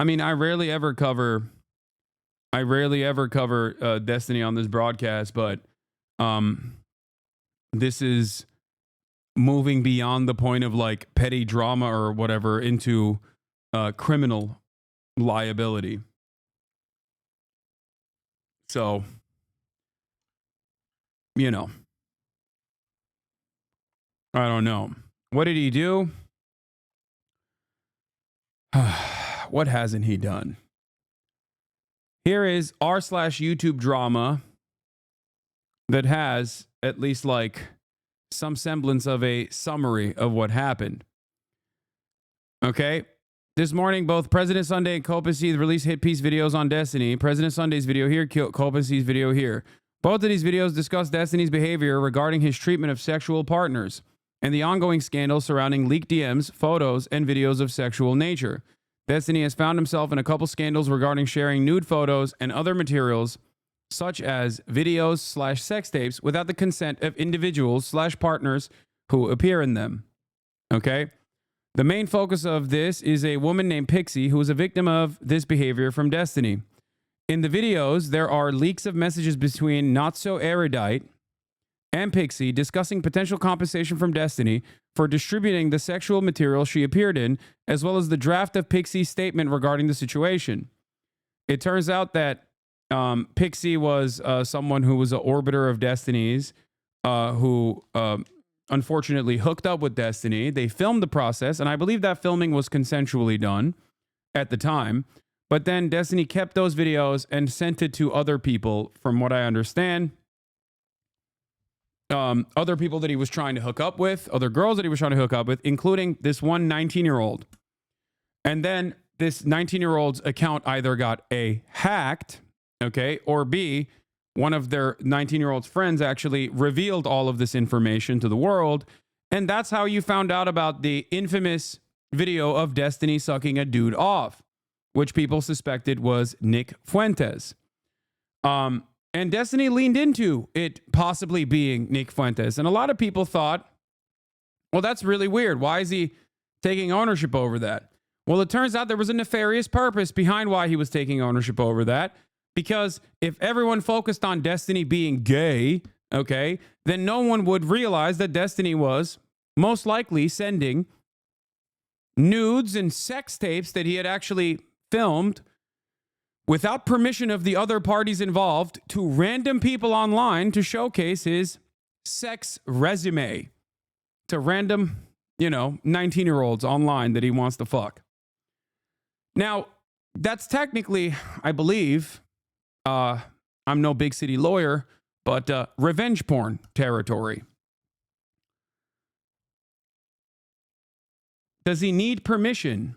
I mean, I rarely ever cover Destiny on this broadcast, but this is moving beyond the point of like petty drama or whatever into criminal liability. So, you know, I don't know. What did he do? What hasn't he done? Here is r/YouTube drama that has at least like some semblance of a summary of what happened. Okay. This morning, both President Sunday and Pxie released hit piece videos on Destiny. President Sunday's video here, Pxie's video here. Both of these videos discuss Destiny's behavior regarding his treatment of sexual partners and the ongoing scandal surrounding leaked DMs, photos, and videos of sexual nature. Destiny has found himself in a couple scandals regarding sharing nude photos and other materials, such as videos/sex tapes, without the consent of individuals/partners who appear in them. Okay? The main focus of this is a woman named Pxie, who is a victim of this behavior from Destiny. In the videos, there are leaks of messages between Not So Erudite and Pxie discussing potential compensation from Destiny for distributing the sexual material she appeared in, as well as the draft of Pxie's statement regarding the situation. It turns out that Pxie was someone who was an orbiter of Destiny's, who unfortunately hooked up with Destiny. They filmed the process, and I believe that filming was consensually done at the time. But then Destiny kept those videos and sent it to other people, from what I understand. Other people that he was trying to hook up with, other girls that he was trying to hook up with, including this one 19-year-old. And then this 19-year-old's account either got A, hacked, okay, or B, one of their 19-year-old's friends actually revealed all of this information to the world. And that's how you found out about the infamous video of Destiny sucking a dude off, which people suspected was Nick Fuentes. And Destiny leaned into it possibly being Nick Fuentes. And a lot of people thought, well, that's really weird. Why is he taking ownership over that? Well, it turns out there was a nefarious purpose behind why he was taking ownership over that. Because if everyone focused on Destiny being gay, okay, then no one would realize that Destiny was most likely sending nudes and sex tapes that he had actually filmed without permission of the other parties involved to random people online to showcase his sex resume to random, 19-year-olds online that he wants to fuck. Now, that's technically, I believe, I'm no big city lawyer, but revenge porn territory. Does he need permission?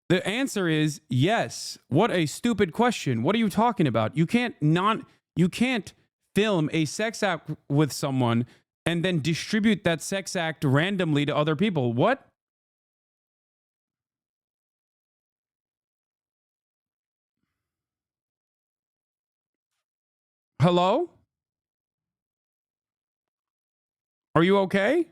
The answer is yes. What a stupid question. What are you talking about? You can't film a sex act with someone and then distribute that sex act randomly to other people. What? Hello? Are you okay?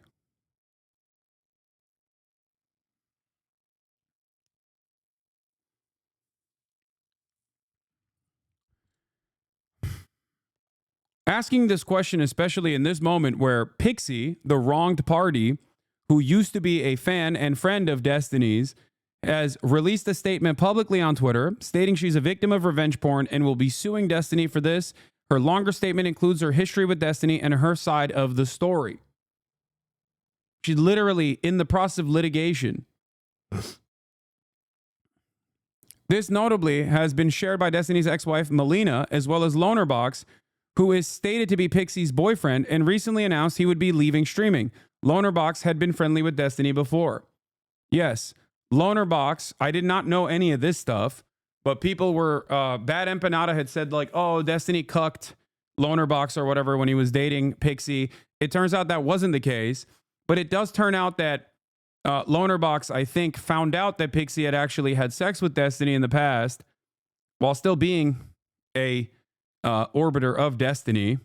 Asking this question, especially in this moment where Pxie, the wronged party, who used to be a fan and friend of Destiny's, has released a statement publicly on Twitter stating she's a victim of revenge porn and will be suing Destiny for this. Her longer statement includes her history with Destiny and her side of the story. She's literally in the process of litigation. This notably has been shared by Destiny's ex-wife, Melina, as well as LonerBox, who is stated to be Pxie's boyfriend and recently announced he would be leaving streaming. LonerBox had been friendly with Destiny before. Yes, LonerBox, I did not know any of this stuff, but people were, Bad Empanada had said like, oh, Destiny cucked LonerBox or whatever when he was dating Pxie. It turns out that wasn't the case, but it does turn out that LonerBox, I think, found out that Pxie had actually had sex with Destiny in the past while still being a orbiter of Destiny.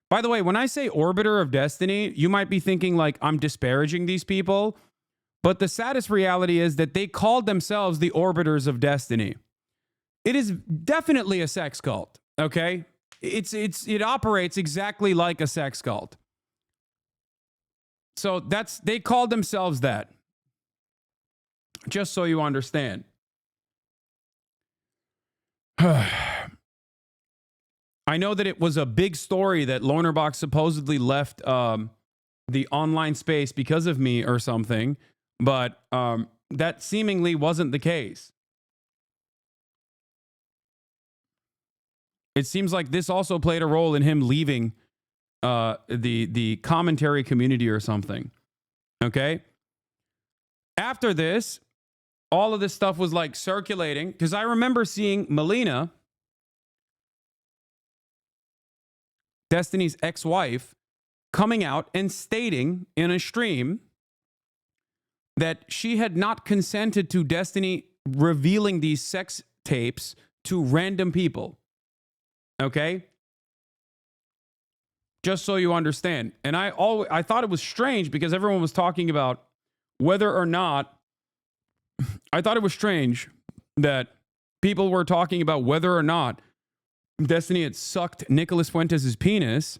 By the way, when I say orbiter of Destiny, you might be thinking like I'm disparaging these people, but the saddest reality is that they called themselves the orbiters of Destiny. It is definitely a sex cult, okay? It operates exactly like a sex cult. So they called themselves that. Just so you understand. I know that it was a big story that LonerBox supposedly left the online space because of me or something, but that seemingly wasn't the case. It seems like this also played a role in him leaving the commentary community or something. Okay? After this, all of this stuff was like circulating because I remember seeing Melina, Destiny's ex-wife, coming out and stating in a stream that she had not consented to Destiny revealing these sex tapes to random people. Okay? Just so you understand. And I thought it was strange because everyone was talking about whether or not, I thought it was strange that people were talking about whether or not Destiny had sucked Nicholas Fuentes' penis,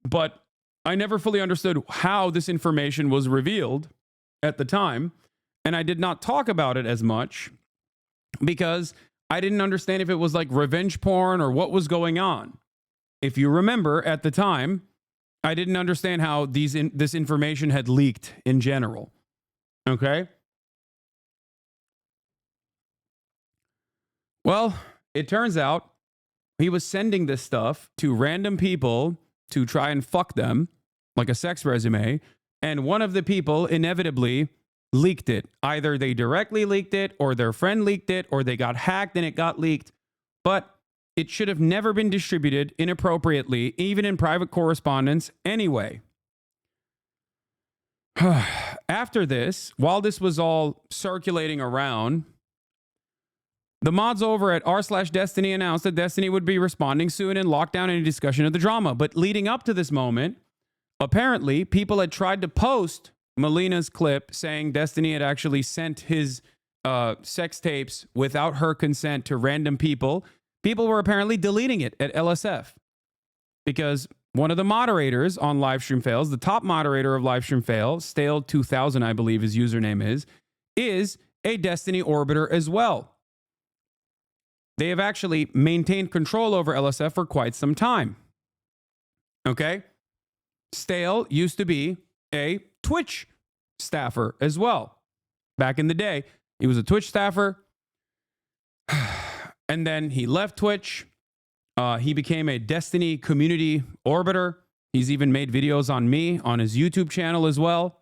but I never fully understood how this information was revealed at the time, and I did not talk about it as much because I didn't understand if it was like revenge porn or what was going on. If you remember, at the time, I didn't understand how this information had leaked in general. Okay? Well, it turns out he was sending this stuff to random people to try and fuck them, like a sex resume, and one of the people inevitably leaked it. Either they directly leaked it, or their friend leaked it, or they got hacked and it got leaked. But it should have never been distributed inappropriately, even in private correspondence anyway. After this, while this was all circulating around, the mods over at r/Destiny announced that Destiny would be responding soon and lock down any discussion of the drama. But leading up to this moment, apparently people had tried to post Melina's clip saying Destiny had actually sent his sex tapes without her consent to random people. People were apparently deleting it at LSF because one of the moderators on Livestream Fails, the top moderator of Livestream Fail, Stale2000, I believe his username is a Destiny orbiter as well. They have actually maintained control over LSF for quite some time. Okay? Stale used to be a Twitch staffer as well. Back in the day, he was a Twitch staffer. And then he left Twitch. He became a Destiny community orbiter. He's even made videos on me on his YouTube channel as well.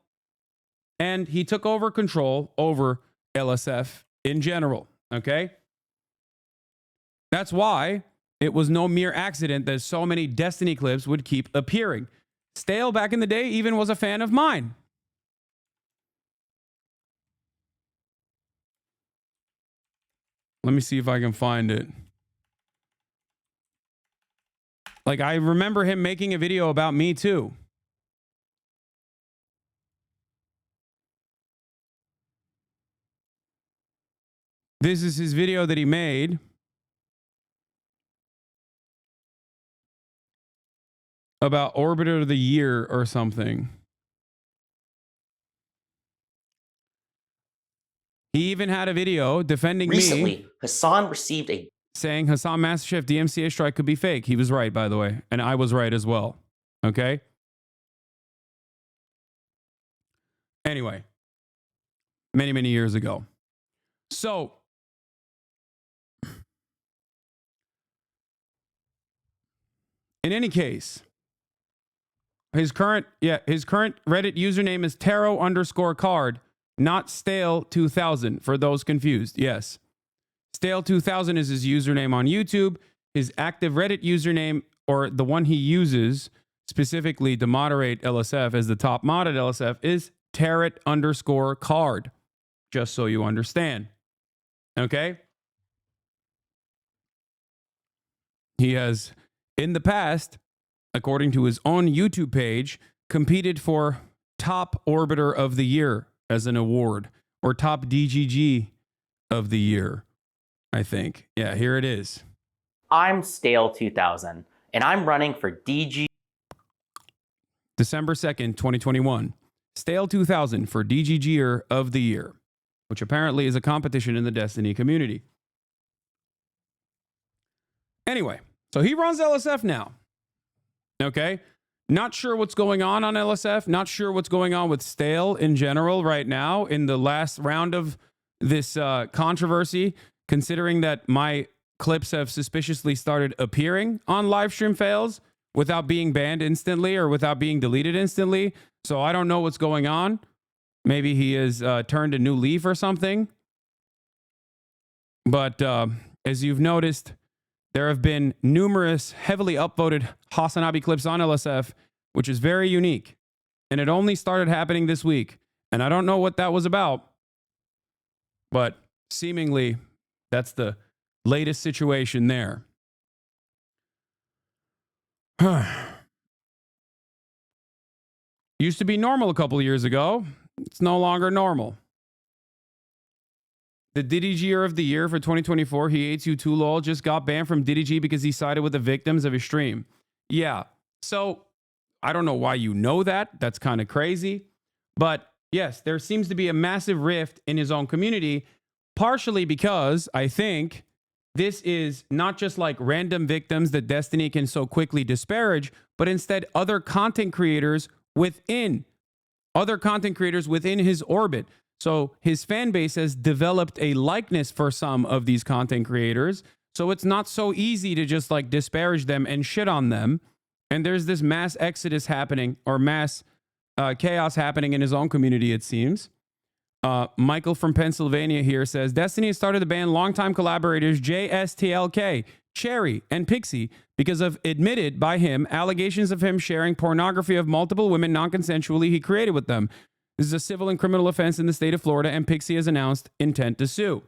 And he took over control over LSF in general. Okay? That's why it was no mere accident that so many Destiny clips would keep appearing. Stale back in the day even was a fan of mine. Let me see if I can find it. Like, I remember him making a video about me too. This is his video that he made. About Orbiter of the Year or something. He even had a video defending Recently, Hasan received a... saying Hasan MasterChef DMCA strike could be fake. He was right, by the way. And I was right as well. Okay? Anyway. Many, many years ago. So... in any case... His current Reddit username is Taro_card, not Stale2000, for those confused. Yes. Stale2000 is his username on YouTube. His active Reddit username, or the one he uses specifically to moderate LSF as the top mod at LSF, is Tarot_card. Just so you understand. Okay? He has, in the past, according to his own YouTube page, competed for Top Orbiter of the Year as an award, or Top DGG of the Year. I think. Yeah, here it is. I'm Stale 2000, and I'm running for DG. December 2nd, 2021. Stale 2000 for DGGer of the Year, which apparently is a competition in the Destiny community. Anyway, so he runs LSF now. Okay? Not sure what's going on LSF. Not sure what's going on with Stale in general right now in the last round of this controversy, considering that my clips have suspiciously started appearing on live stream fails without being banned instantly or without being deleted instantly. So I don't know what's going on. Maybe he has turned a new leaf or something. But as you've noticed, there have been numerous heavily upvoted Hasanabi clips on LSF, which is very unique. And it only started happening this week. And I don't know what that was about. But seemingly, that's the latest situation there. Used to be normal a couple of years ago. It's no longer normal. The DDGer of the Year for 2024, he hates you too, lol, just got banned from DDG because he sided with the victims of his stream. Yeah. So I don't know why you know that. That's kind of crazy. But yes, there seems to be a massive rift in his own community, partially because I think this is not just like random victims that Destiny can so quickly disparage, but instead other content creators within his orbit. So his fan base has developed a likeness for some of these content creators. So it's not so easy to just like disparage them and shit on them. And there's this mass exodus happening, or mass chaos happening in his own community, it seems. Michael from Pennsylvania here says, Destiny has started to ban longtime collaborators JSTLK, Cherry, and Pxie because of admitted by him allegations of him sharing pornography of multiple women non-consensually he created with them. This is a civil and criminal offense in the state of Florida, and Pxie has announced intent to sue.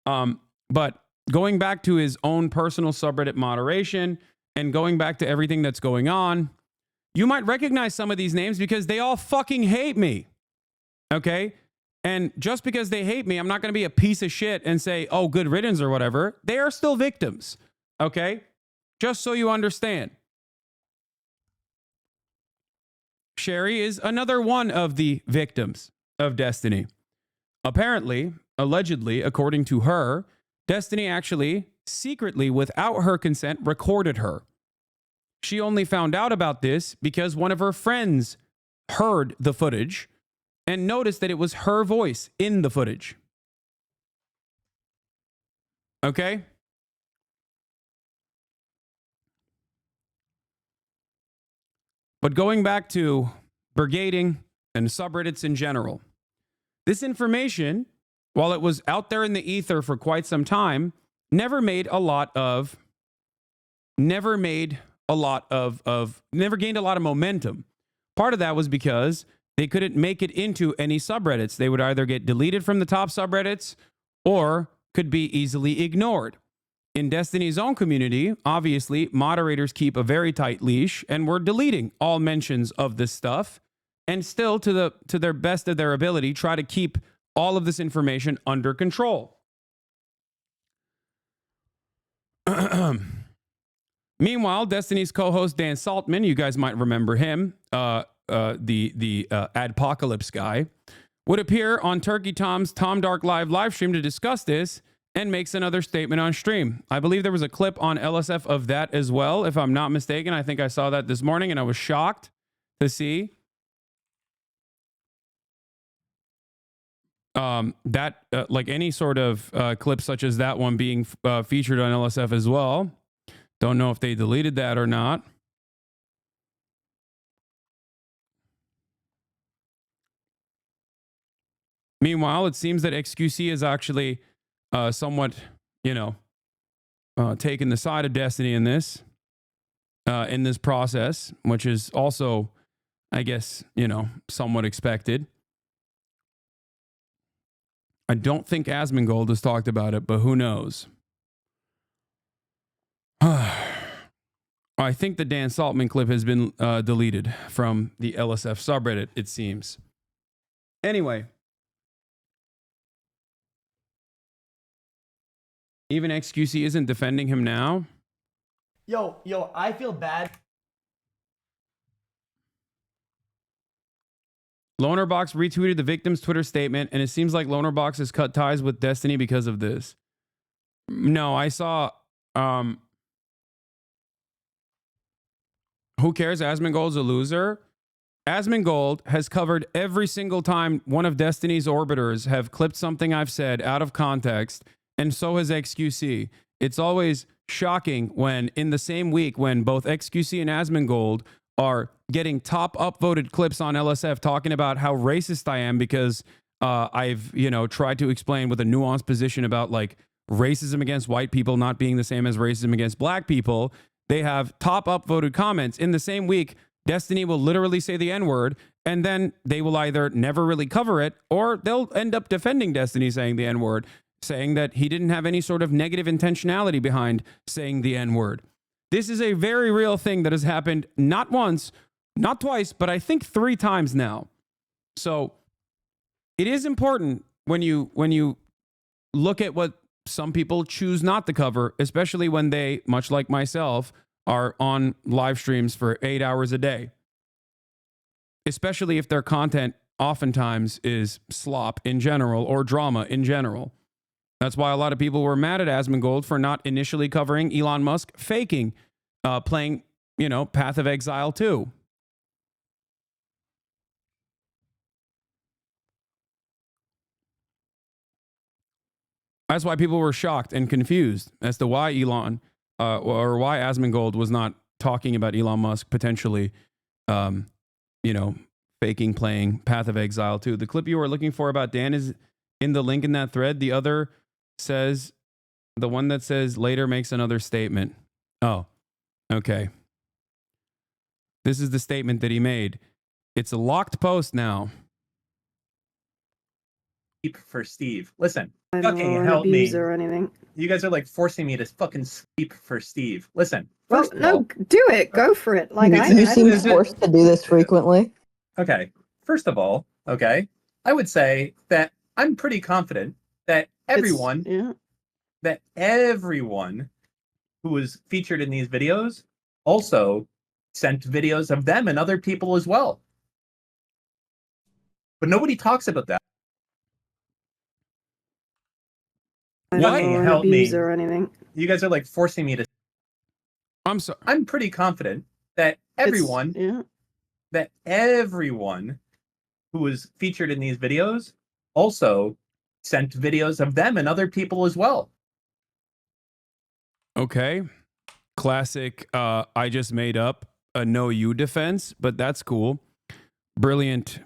But going back to his own personal subreddit moderation and going back to everything that's going on, you might recognize some of these names because they all fucking hate me. Okay? And just because they hate me, I'm not going to be a piece of shit and say, oh, good riddance or whatever. They are still victims. Okay? Just so you understand. Sherry is another one of the victims of Destiny. Apparently, allegedly, according to her, Destiny actually secretly, without her consent, recorded her. She only found out about this because one of her friends heard the footage and noticed that it was her voice in the footage. Okay? But going back to brigading and subreddits in general, this information, while it was out there in the ether for quite some time, never gained a lot of momentum. Part of that was because they couldn't make it into any subreddits. They would either get deleted from the top subreddits or could be easily ignored. In Destiny's own community, obviously, moderators keep a very tight leash, and we're deleting all mentions of this stuff, and still, to their best of their ability, try to keep all of this information under control. Meanwhile, Destiny's co-host Dan Saltman, you guys might remember him, the Adpocalypse guy, would appear on Turkey Tom's Tom Dark live stream to discuss this and makes another statement on stream. I believe there was a clip on LSF of that as well, if I'm not mistaken. I think I saw that this morning and I was shocked to see that, like any sort of clip such as that one being featured on LSF as well. Don't know if they deleted that or not. Meanwhile, it seems that XQC is actually somewhat, taking the side of Destiny in this process, which is also, I guess, somewhat expected. I don't think Asmongold has talked about it, but who knows? I think the Dan Saltman clip has been deleted from the LSF subreddit, it seems. Anyway, Even XQC isn't defending him now. Yo, I feel bad. LonerBox retweeted the victim's Twitter statement, and it seems like LonerBox has cut ties with Destiny because of this. No, I saw... who cares? Asmongold's a loser. Asmongold has covered every single time one of Destiny's orbiters have clipped something I've said out of context, and so has XQC. It's always shocking when, in the same week, when both XQC and Asmongold are getting top upvoted clips on LSF talking about how racist I am because I've, tried to explain with a nuanced position about like racism against white people not being the same as racism against black people. They have top upvoted comments. In the same week, Destiny will literally say the N-word, and then they will either never really cover it, or they'll end up defending Destiny saying the N-word, saying that he didn't have any sort of negative intentionality behind saying the N-word. This is a very real thing that has happened not once, not twice, but I think 3 times now. So it is important when you look at what some people choose not to cover, especially when they, much like myself, are on live streams for 8 hours a day. Especially if their content oftentimes is slop in general or drama in general. That's why a lot of people were mad at Asmongold for not initially covering Elon Musk faking playing, Path of Exile 2. That's why people were shocked and confused as to why Elon or why Asmongold was not talking about Elon Musk potentially, faking playing Path of Exile 2. The clip you were looking for about Dan is in the link in that thread. The other says, the one that says later makes another statement. Oh, okay. This is the statement that he made. It's a locked post now. For Steve. Listen, I don't fucking want help to me. abuse or anything. You guys are like forcing me to fucking sleep for Steve. Listen. Well, First of no, all, do it. Go for it. Like You I seem don't know. forced to do this frequently. okay. First of all, okay, I would say that I'm pretty confident that everyone who was featured in these videos also sent videos of them and other people as well. But nobody talks about that. I don't Fucking want to help abuse me. or anything. You guys are like forcing me to. I'm sorry. I'm pretty confident that everyone who was featured in these videos also sent videos of them and other people as well. Okay. Classic, I just made up a no you defense, but that's cool. Brilliant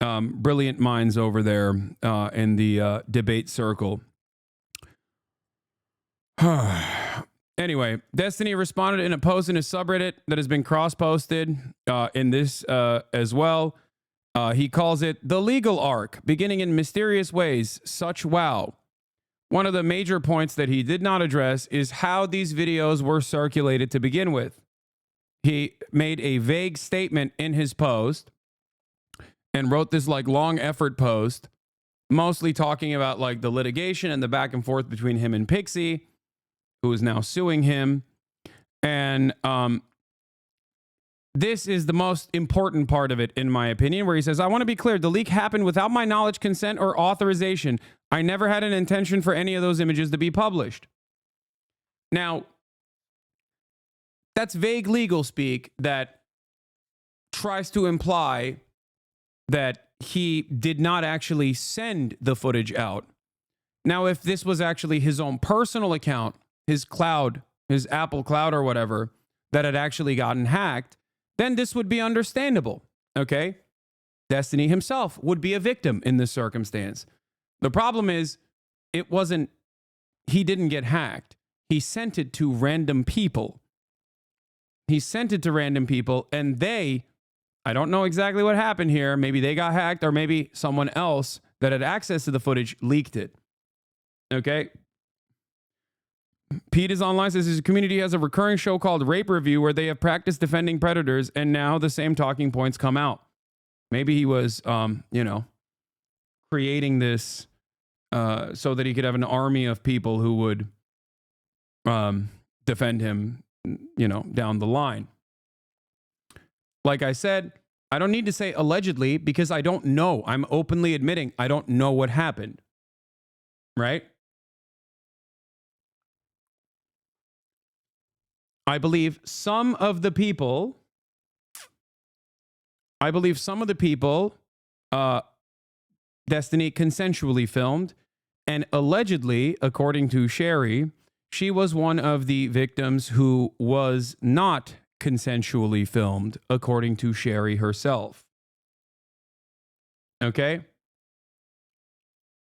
minds over there in the debate circle. Anyway, Destiny responded in a post in his subreddit that has been cross-posted in this as well. He calls it the legal arc, beginning in mysterious ways, such wow. One of the major points that he did not address is how these videos were circulated to begin with. He made a vague statement in his post and wrote this like long effort post, mostly talking about like the litigation and the back and forth between him and Pxie, who is now suing him. And this is the most important part of it, in my opinion, where he says, I want to be clear, the leak happened without my knowledge, consent, or authorization. I never had an intention for any of those images to be published. Now, that's vague legal speak that tries to imply that he did not actually send the footage out. Now, if this was actually his own personal account, his cloud, his Apple cloud or whatever, that had actually gotten hacked, then this would be understandable, okay? Destiny himself would be a victim in this circumstance. The problem is, he didn't get hacked. He sent it to random people. And I don't know exactly what happened here. Maybe they got hacked, or maybe someone else that had access to the footage leaked it. Okay? Pete is online, says his community has a recurring show called Rape Review where they have practiced defending predators, and now the same talking points come out. Maybe he was, creating this so that he could have an army of people who would defend him, you know, down the line. Like I said, I don't need to say allegedly because I don't know. I'm openly admitting I don't know what happened. Right? I believe some of the people, Destiny consensually filmed, and allegedly, according to Sherry, she was one of the victims who was not consensually filmed, according to Sherry herself. Okay?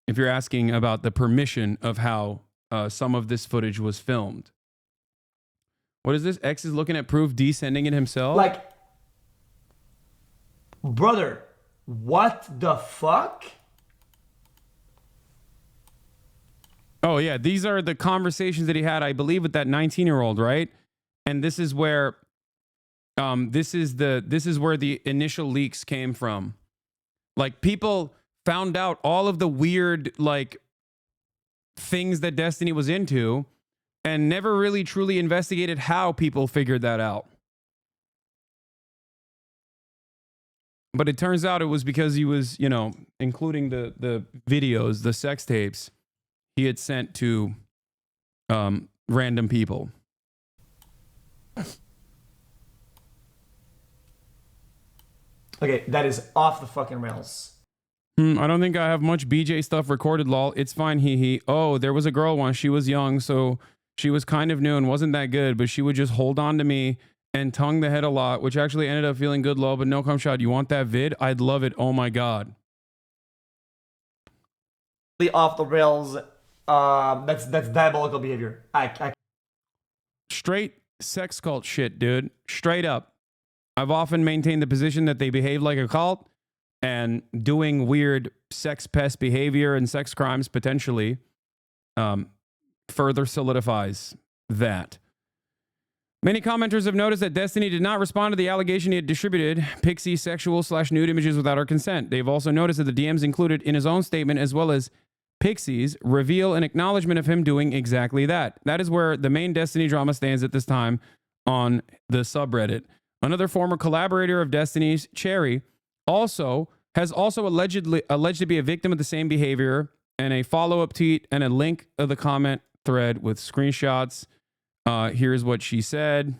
If you're asking about the permission of how some of this footage was filmed. What is this? X is looking at proof descending it himself? Like, brother, what the fuck? Oh yeah, these are the conversations that he had, I believe, with that 19-year-old, right? And this is where this is where the initial leaks came from. Like, people found out all of the weird, like, things that Destiny was into and never really truly investigated how people figured that out. But it turns out it was because he was, you know, including the videos, the sex tapes he had sent to random people. Okay, that is off the fucking rails. I don't think I have much BJ stuff recorded, lol. It's fine, hee hee. Oh, there was a girl once. She was young, so she was kind of new and wasn't that good, but she would just hold on to me and tongue the head a lot, which actually ended up feeling good, lol. But no cum shot. You want that vid? I'd love it. Oh my God. Off the rails. That's diabolical behavior. Straight sex cult shit, dude. Straight up. I've often maintained the position that they behave like a cult, and doing weird sex pest behavior and sex crimes potentially further solidifies that. Many commenters have noticed that Destiny did not respond to the allegation he had distributed Pxie sexual/nude images without her consent. They've also noticed that the DMs included in his own statement, as well as Pxie's, reveal an acknowledgement of him doing exactly that. That is where the main Destiny drama stands at this time on the subreddit. Another former collaborator of Destiny's, Cherry, alleged to be a victim of the same behavior, and a follow-up tweet and a link of the comment thread with screenshots. Here's what she said.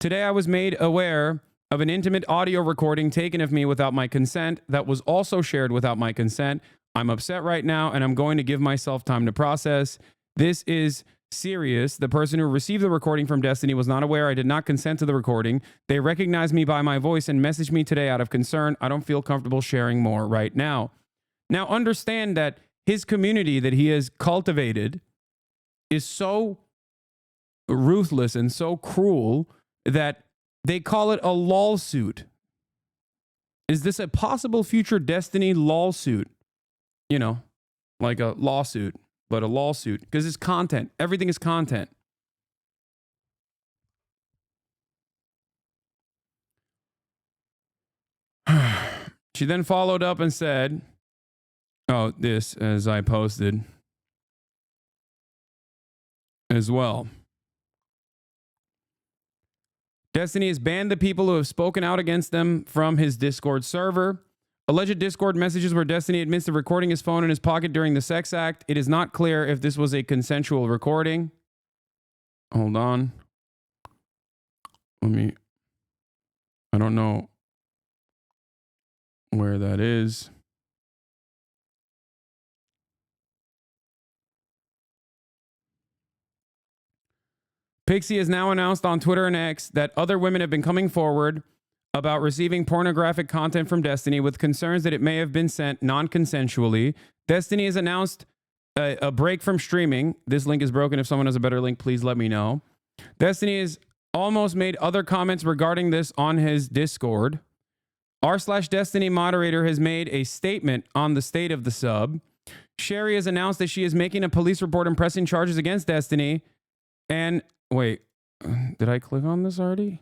Today I was made aware of an intimate audio recording taken of me without my consent that was also shared without my consent. I'm upset right now, and I'm going to give myself time to process. This is serious. The person who received the recording from Destiny was not aware I did not consent to the recording. They recognized me by my voice and messaged me today out of concern. I don't feel comfortable sharing more right now. Now, understand that his community that he has cultivated is so ruthless and so cruel that they call it a lawsuit. Is this a possible future Destiny lawsuit? You know, like a lawsuit, but a lawsuit, because it's content. Everything is content. She then followed up and said, oh, this, as I posted as well. Destiny has banned the people who have spoken out against them from his Discord server. Alleged Discord messages where Destiny admits to recording his phone in his pocket during the sex act. It is not clear if this was a consensual recording. Hold on. I don't know where that is. Pxie has now announced on Twitter and X that other women have been coming forward about receiving pornographic content from Destiny with concerns that it may have been sent non-consensually. Destiny has announced a break from streaming. This link is broken. If someone has a better link, please let me know. Destiny has almost made other comments regarding this on his Discord. r/Destiny moderator has made a statement on the state of the sub. Sherry has announced that she is making a police report and pressing charges against Destiny. And wait, did I click on this already?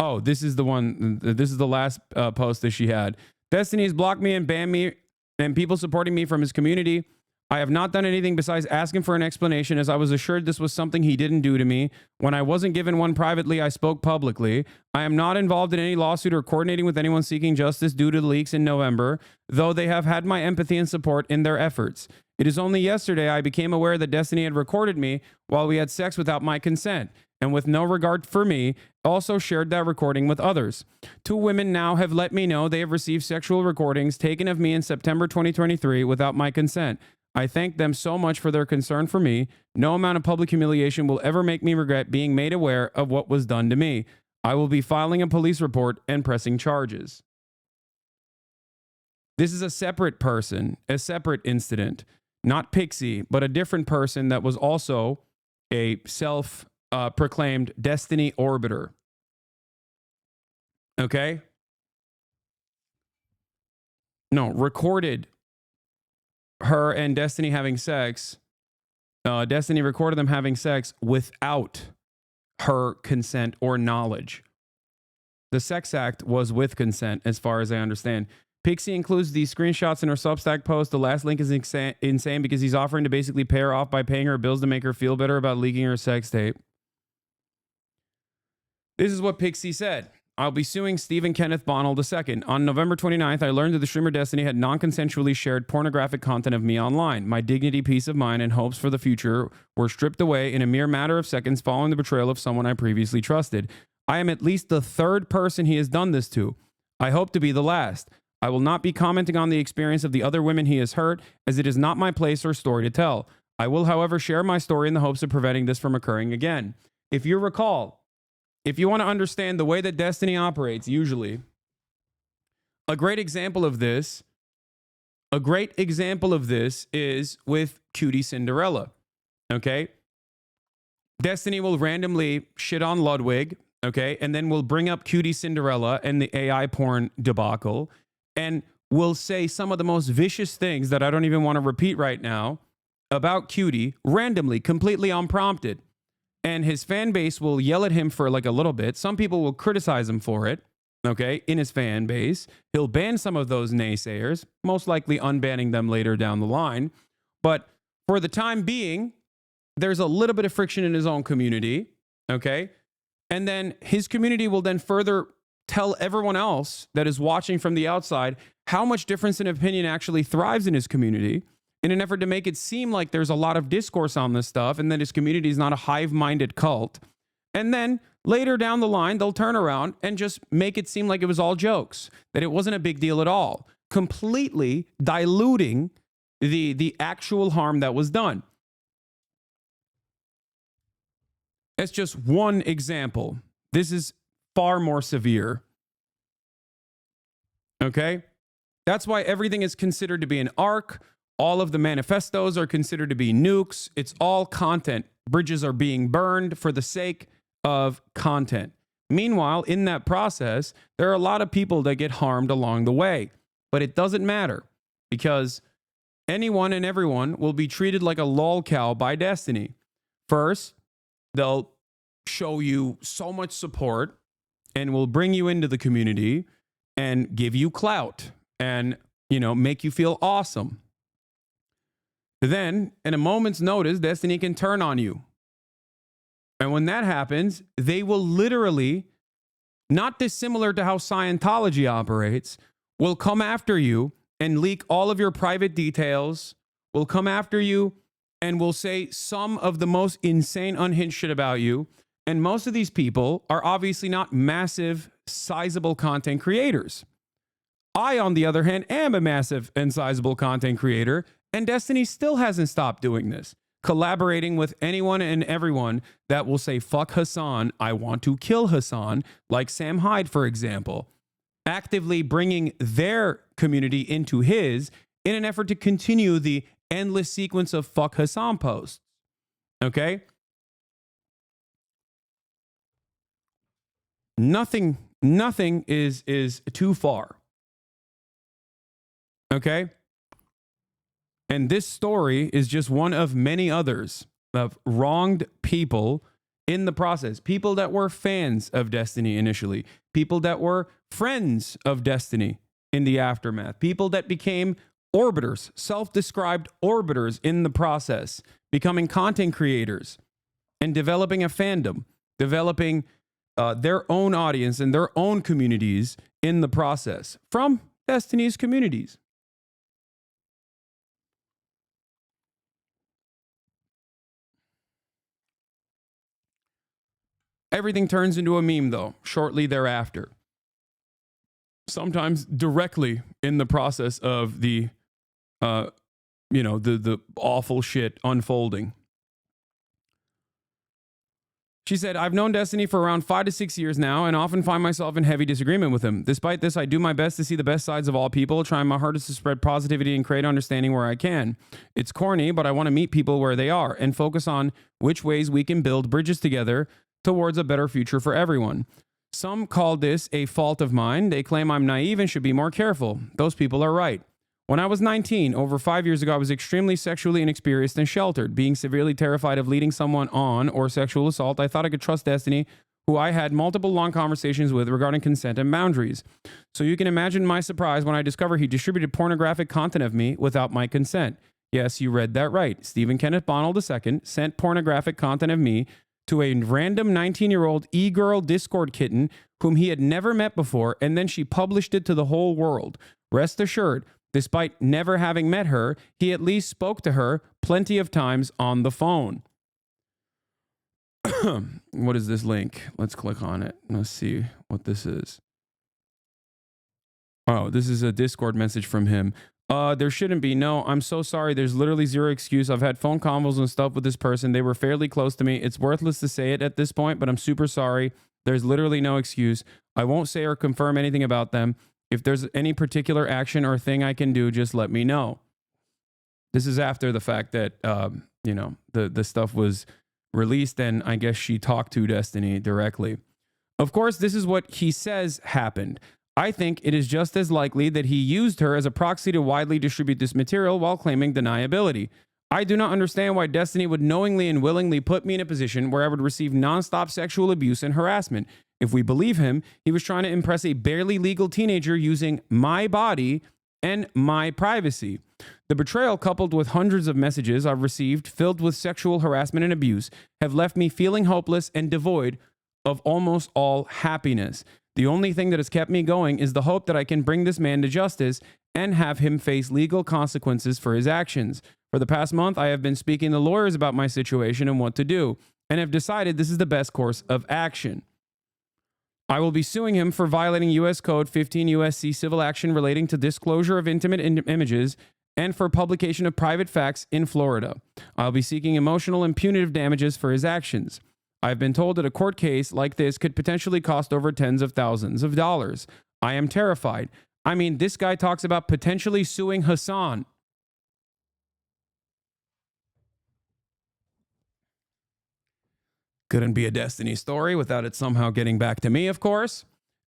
Oh, this is the one. This is the last post that she had. Destiny has blocked me and banned me and people supporting me from his community. I have not done anything besides asking for an explanation, as I was assured this was something he didn't do to me. When I wasn't given one privately, I spoke publicly. I am not involved in any lawsuit or coordinating with anyone seeking justice due to the leaks in November, though they have had my empathy and support in their efforts. It is only yesterday I became aware that Destiny had recorded me while we had sex without my consent, and with no regard for me, also shared that recording with others. 2 women now have let me know they have received sexual recordings taken of me in September 2023 without my consent. I thank them so much for their concern for me. No amount of public humiliation will ever make me regret being made aware of what was done to me. I will be filing a police report and pressing charges. This is a separate person, a separate incident, not Pxie, but a different person that was also a self-proclaimed Destiny orbiter. Okay? No, recorded her and Destiny having sex. Destiny recorded them having sex without her consent or knowledge. The sex act was with consent, as far as I understand. Pxie includes these screenshots in her Substack post. The last link is insane because he's offering to basically pay her off by paying her bills to make her feel better about leaking her sex tape. This is what Pxie said. I'll be suing Stephen Kenneth Bonnell II. On November 29th, I learned that the streamer Destiny had non-consensually shared pornographic content of me online. My dignity, peace of mind, and hopes for the future were stripped away in a mere matter of seconds following the betrayal of someone I previously trusted. I am at least the 3rd person he has done this to. I hope to be the last. I will not be commenting on the experience of the other women he has hurt, as it is not my place or story to tell. I will, however, share my story in the hopes of preventing this from occurring again. If you recall, if you want to understand the way that Destiny operates, usually, a great example of this is with Cutie Cinderella. Okay? Destiny will randomly shit on Ludwig, okay, and then we'll bring up Cutie Cinderella and the AI porn debacle, and we'll say some of the most vicious things that I don't even want to repeat right now about Cutie, randomly, completely unprompted. And his fan base will yell at him for like a little bit. Some people will criticize him for it, okay, in his fan base. He'll ban some of those naysayers, most likely unbanning them later down the line. But for the time being, there's a little bit of friction in his own community, okay? And then his community will then further tell everyone else that is watching from the outside how much difference in opinion actually thrives in his community, in an effort to make it seem like there's a lot of discourse on this stuff and that his community is not a hive-minded cult. And then later down the line, they'll turn around and just make it seem like it was all jokes, that it wasn't a big deal at all, completely diluting the actual harm that was done. That's just one example. This is far more severe. Okay? That's why everything is considered to be an arc. All of the manifestos are considered to be nukes. It's all content. Bridges are being burned for the sake of content. Meanwhile, in that process, there are a lot of people that get harmed along the way. But it doesn't matter because anyone and everyone will be treated like a lolcow by Destiny. First, they'll show you so much support and will bring you into the community and give you clout and, make you feel awesome. Then, in a moment's notice, Destiny can turn on you. And when that happens, they will literally, not dissimilar to how Scientology operates, will come after you and leak all of your private details, will come after you and will say some of the most insane, unhinged shit about you. And most of these people are obviously not massive, sizable content creators. I, on the other hand, am a massive and sizable content creator, and Destiny still hasn't stopped doing this, collaborating with anyone and everyone that will say, fuck Hasan, I want to kill Hasan, like Sam Hyde, for example, actively bringing their community into his in an effort to continue the endless sequence of fuck Hasan posts. Okay? Nothing is too far. Okay? And this story is just one of many others of wronged people in the process. People that were fans of Destiny initially. People that were friends of Destiny in the aftermath. People that became orbiters, self-described orbiters in the process, becoming content creators and developing a fandom, developing their own audience and their own communities in the process from Destiny's communities. Everything turns into a meme, though, shortly thereafter. Sometimes directly in the process of the, the awful shit unfolding. She said, I've known Destiny for around 5 to 6 years now and often find myself in heavy disagreement with him. Despite this, I do my best to see the best sides of all people, trying my hardest to spread positivity and create understanding where I can. It's corny, but I want to meet people where they are and focus on which ways we can build bridges together towards a better future for everyone. Some call this a fault of mine. They claim I'm naive and should be more careful. Those people are right. When I was 19, over 5 years ago, I was extremely sexually inexperienced and sheltered. Being severely terrified of leading someone on or sexual assault, I thought I could trust Destiny, who I had multiple long conversations with regarding consent and boundaries. So you can imagine my surprise when I discovered he distributed pornographic content of me without my consent. Yes, you read that right. Stephen Kenneth Bonnell II sent pornographic content of me to a random 19-year-old e-girl Discord kitten whom he had never met before, and then she published it to the whole world. Rest assured, despite never having met her, he at least spoke to her plenty of times on the phone. What is this link? Let's click on it. Let's see what this is. Oh, this is a Discord message from him. There shouldn't be. No, I'm so sorry. There's literally zero excuse. I've had phone convos and stuff with this person. They were fairly close to me. It's worthless to say it at this point, but I'm super sorry. There's literally no excuse. I won't say or confirm anything about them. If there's any particular action or thing I can do, just let me know. This is after the fact that, the stuff was released and I guess she talked to Destiny directly. Of course, this is what he says happened. I think it is just as likely that he used her as a proxy to widely distribute this material while claiming deniability. I do not understand why Destiny would knowingly and willingly put me in a position where I would receive nonstop sexual abuse and harassment. If we believe him, he was trying to impress a barely legal teenager using my body and my privacy. The betrayal, coupled with hundreds of messages I've received filled with sexual harassment and abuse, have left me feeling hopeless and devoid of almost all happiness. The only thing that has kept me going is the hope that I can bring this man to justice and have him face legal consequences for his actions. For the past month, I have been speaking to lawyers about my situation and what to do, and have decided this is the best course of action. I will be suing him for violating U.S. Code 15 U.S.C. civil action relating to disclosure of intimate images and for publication of private facts in Florida. I'll be seeking emotional and punitive damages for his actions. I've been told that a court case like this could potentially cost over tens of thousands of dollars. I am terrified. I mean, this guy talks about potentially suing Hasan. Couldn't be a Destiny story without it somehow getting back to me, of course.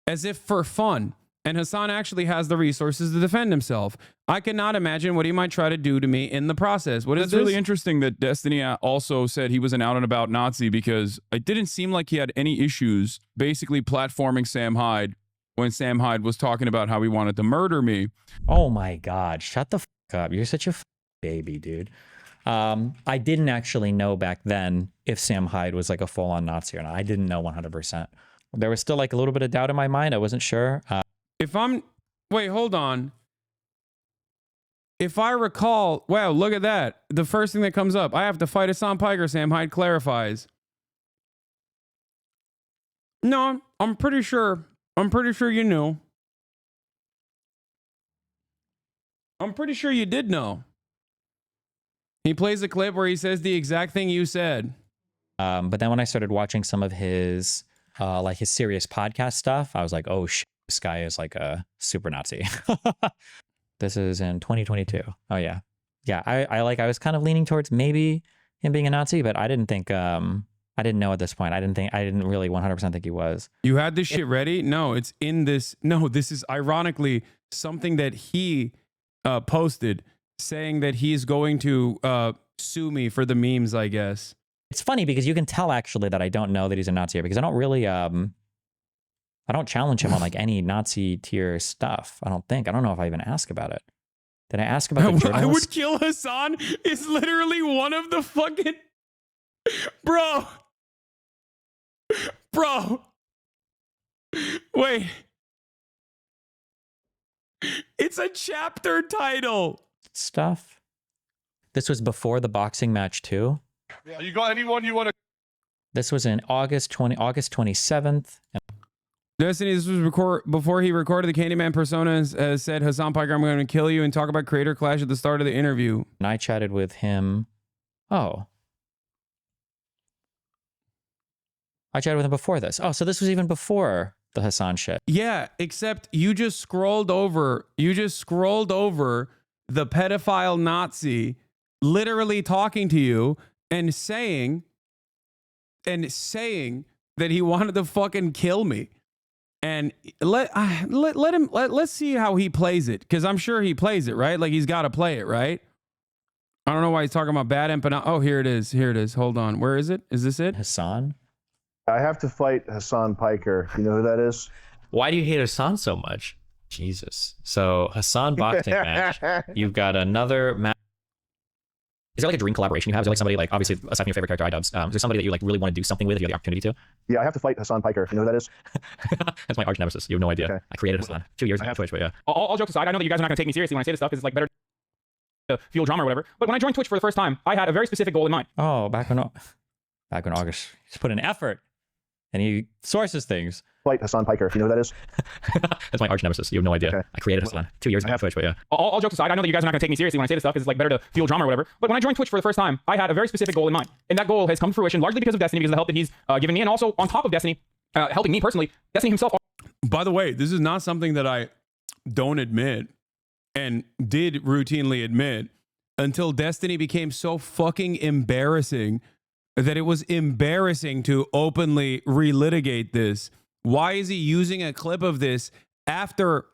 As if for fun. And Hasan actually has the resources to defend himself. I cannot imagine what he might try to do to me in the process. What is That's this? really interesting that Destiny also said he was an out and about Nazi, because it didn't seem like he had any issues basically platforming Sam Hyde when Sam Hyde was talking about how he wanted to murder me. Oh my God, shut the f up. You're such a baby, dude. I didn't actually know back then if Sam Hyde was like a full-on Nazi or not. I didn't know 100%. There was still like a little bit of doubt in my mind. I wasn't sure. Wait, hold on. If I recall, wow, look at that. The first thing that comes up, I have to fight Hasan Piker, Sam Hyde clarifies. No, I'm pretty sure you knew. I'm pretty sure you did know. He plays a clip where he says the exact thing you said. But then when I started watching some of his his serious podcast stuff, I was like, oh shit, this guy is like a super Nazi. This is in 2022. Oh yeah. Yeah, I was kind of leaning towards maybe him being a Nazi, but I didn't think I didn't know at this point. I didn't really 100% think he was. You had this shit ready? No, it's in this. No, this is ironically something that he posted saying that he's going to sue me for the memes, I guess. It's funny because you can tell actually that I don't know that he's a Nazi, because I don't really I don't challenge him on like any Nazi tier stuff. I don't know if I even ask about it. Did I ask about the journalist? I would kill Hasan is literally one of the fucking bro. Wait. It's a chapter title. Stuff. This was before the boxing match too. You got anyone you want to? This was in August 27th. Destiny, this was before he recorded the Candyman persona and said, Hasan Piker, I'm going to kill you, and talk about creator clash at the start of the interview. And I chatted with him. Oh. I chatted with him before this. Oh, so this was even before the Hasan shit. Yeah, except you just scrolled over the pedophile Nazi literally talking to you and saying that he wanted to fucking kill me. And let's see how he plays it, because I'm sure he plays it, right? Like, he's got to play it, right? I don't know why he's talking about bad empanada. Oh, here it is. Hold on. Where is it? Is this it? Hasan? I have to fight Hasan Piker. You know who that is? Why do you hate Hasan so much? Jesus. So Hasan boxing match. You've got another match. Is there like a dream collaboration you have? Is there like somebody, like, obviously aside from your favorite character, iDubbbz, is there somebody that you like really want to do something with if you have the opportunity to? Yeah, I have to fight Hasan Piker. You know who that is? That's my arch nemesis. You have no idea. Okay. I created Hasan 2 years ago on Twitch, but yeah. All jokes aside, I know that you guys are not going to take me seriously when I say this stuff, because it's like better to fuel drama or whatever. But when I joined Twitch for the first time, I had a very specific goal in mind. Oh, back when August. He's put in effort. And he sources things. Fight Hasan Piker. You know who that is? That's my arch nemesis. You have no idea. Okay. I created Hasan 2 years ago on Twitch, but yeah. All jokes aside, I know that you guys are not going to take me seriously when I say this stuff, because it's like better to fuel drama or whatever. But when I joined Twitch for the first time, I had a very specific goal in mind. And that goal has come to fruition largely because of Destiny, because of the help that he's given me. And also, on top of Destiny, helping me personally, Destiny himself. By the way, this is not something that I don't admit and did routinely admit until Destiny became so fucking embarrassing that it was embarrassing to openly relitigate this. Why is he using a clip of this after,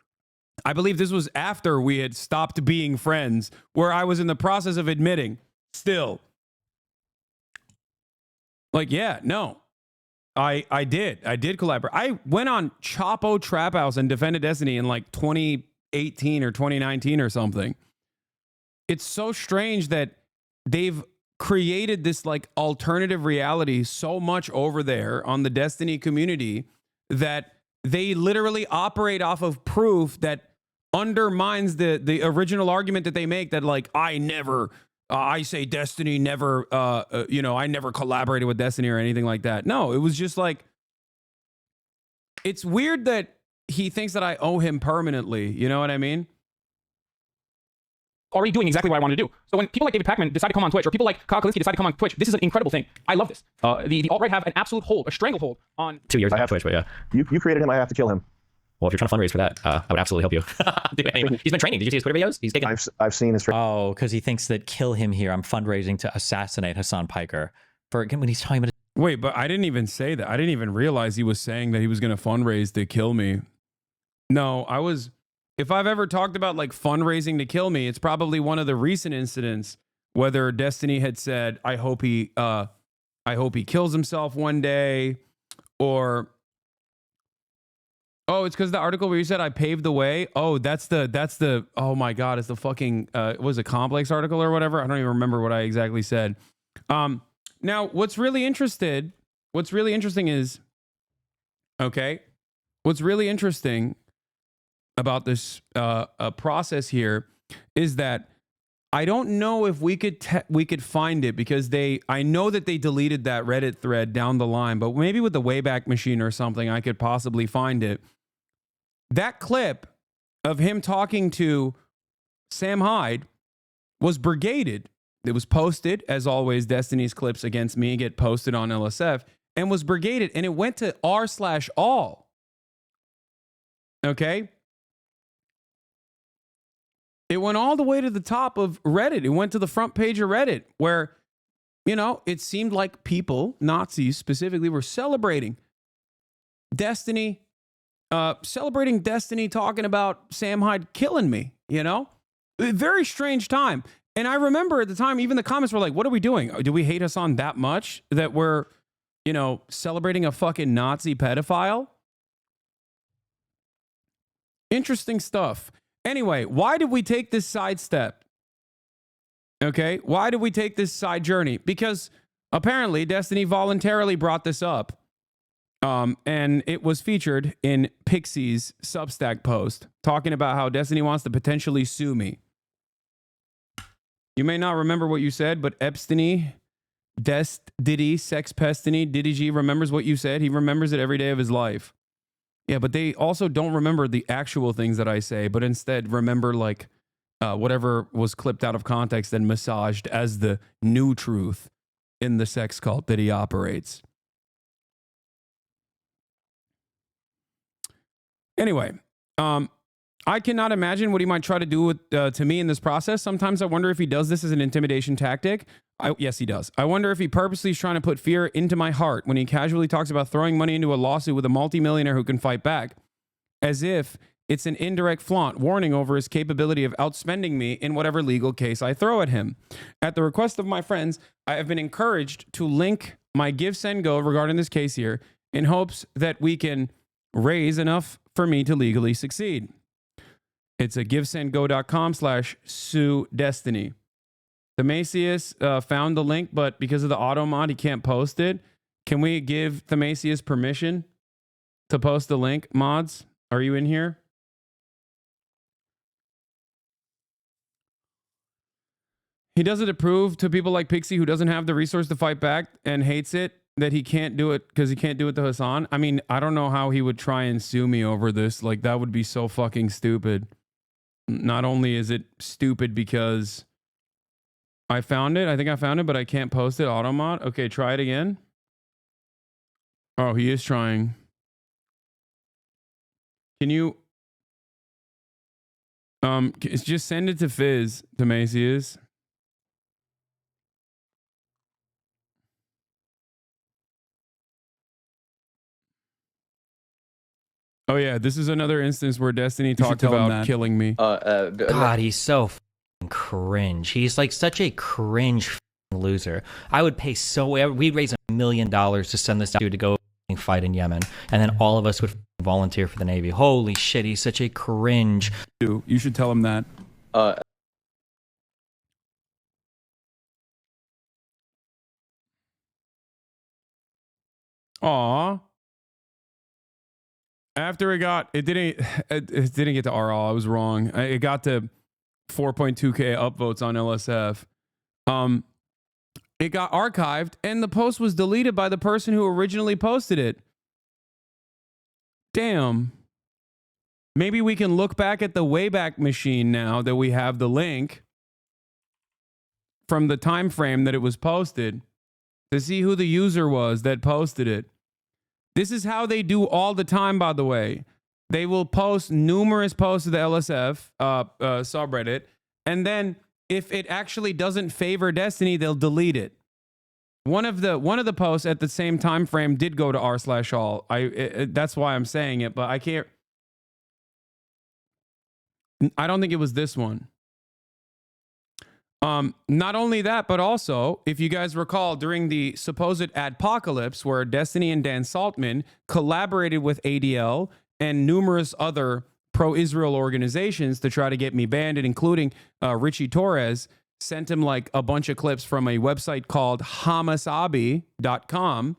I believe this was after we had stopped being friends, where I was in the process of admitting, still, like, yeah, no, I did collaborate. I went on Chapo Trap House and defended Destiny in like 2018 or 2019 or something. It's so strange that they've created this like alternative reality so much over there on the Destiny community that they literally operate off of proof that undermines the original argument that they make, that like, I say Destiny never, I never collaborated with Destiny or anything like that. No, it was just like, it's weird that he thinks that I owe him permanently. You know what I mean? Already doing exactly what I wanted to do. So when people like David Pacman decide to come on Twitch, or people like Kyle Kalinske decide to come on Twitch, this is an incredible thing. I love this. The alt-right have an absolute hold, a stranglehold on 2 years ago on Twitch, but yeah. You created him. I have to kill him. Well, if you're trying to fundraise for that, I would absolutely help you. Anyway, he's been training. Did you see his Twitter videos? He's taking. I've seen his. Oh, because he thinks that kill him here, I'm fundraising to assassinate Hasan Piker. When he's talking about. Wait, but I didn't even say that. I didn't even realize he was saying that he was going to fundraise to kill me. No, I was. If I've ever talked about like fundraising to kill me, it's probably one of the recent incidents, whether Destiny had said, I hope he kills himself one day, or, oh, it's because the article where you said I paved the way. Oh, that's the, oh my God, it's the fucking, was it Complex article or whatever? I don't even remember what I exactly said. Now what's really interesting is, okay, what's really interesting about this process here is that I don't know if we could find it, because I know that they deleted that Reddit thread down the line, but maybe with the Wayback Machine or something, I could possibly find it. That clip of him talking to Sam Hyde was brigaded. It was posted, as always, Destiny's clips against me get posted on LSF, and was brigaded, and it went to r/all. Okay? It went all the way to the top of Reddit. It went to the front page of Reddit, where, it seemed like people, Nazis specifically, were celebrating Destiny, talking about Sam Hyde killing me, A very strange time. And I remember at the time, even the comments were like, what are we doing? Do we hate Hasan that much that we're, celebrating a fucking Nazi pedophile? Interesting stuff. Anyway, why did we take this side step? Okay, why did we take this side journey? Because apparently Destiny voluntarily brought this up. And it was featured in Pxie's Substack post talking about how Destiny wants to potentially sue me. You may not remember what you said, but Epstiny, Diddy, Sex Pestiny, Diddy G remembers what you said. He remembers it every day of his life. Yeah, but they also don't remember the actual things that I say, but instead remember like whatever was clipped out of context and massaged as the new truth in the sex cult that he operates. Anyway, I cannot imagine what he might try to do with, to me in this process. Sometimes I wonder if he does this as an intimidation tactic. Yes, he does. I wonder if he purposely is trying to put fear into my heart when he casually talks about throwing money into a lawsuit with a multimillionaire who can fight back, as if it's an indirect flaunt warning over his capability of outspending me in whatever legal case I throw at him. At the request of my friends, I have been encouraged to link my Give, Send, Go regarding this case here in hopes that we can raise enough for me to legally succeed. It's a givesendgo.com/sue destiny. Themasius found the link, but because of the auto mod, he can't post it. Can we give Themasius permission to post the link? Mods, are you in here? He doesn't approve to people like Pxie who doesn't have the resource to fight back and hates it that he can't do it because he can't do it to Hasan. I mean, I don't know how he would try and sue me over this. Like, that would be so fucking stupid. Not only is it stupid because I found it, but I can't post it. Automod. Okay, try it again. Oh, he is trying. Can you just send it to Fizz, to Macy's? Oh yeah, this is another instance where Destiny talked about killing me. God, he's so cringe. He's like such a cringe loser. I would pay we'd raise $1 million to send this dude to go fight in Yemen, and then all of us would volunteer for the Navy. Holy shit, he's such a cringe. You should tell him that. Aw. After it didn't get to RL. I was wrong. It got to 4.2K upvotes on LSF. It got archived and the post was deleted by the person who originally posted it. Damn. Maybe we can look back at the Wayback Machine now that we have the link from the time frame that it was posted to see who the user was that posted it. This is how they do all the time, by the way. They will post numerous posts of the LSF subreddit, and then if it actually doesn't favor Destiny, they'll delete it. One of the posts at the same time frame did go to r/all. That's why I'm saying it, but I can't. I don't think it was this one. Not only that, but also, if you guys recall, during the supposed adpocalypse where Destiny and Dan Saltman collaborated with ADL and numerous other pro-Israel organizations to try to get me banned, and including Richie Torres, sent him like a bunch of clips from a website called Hasanabi.com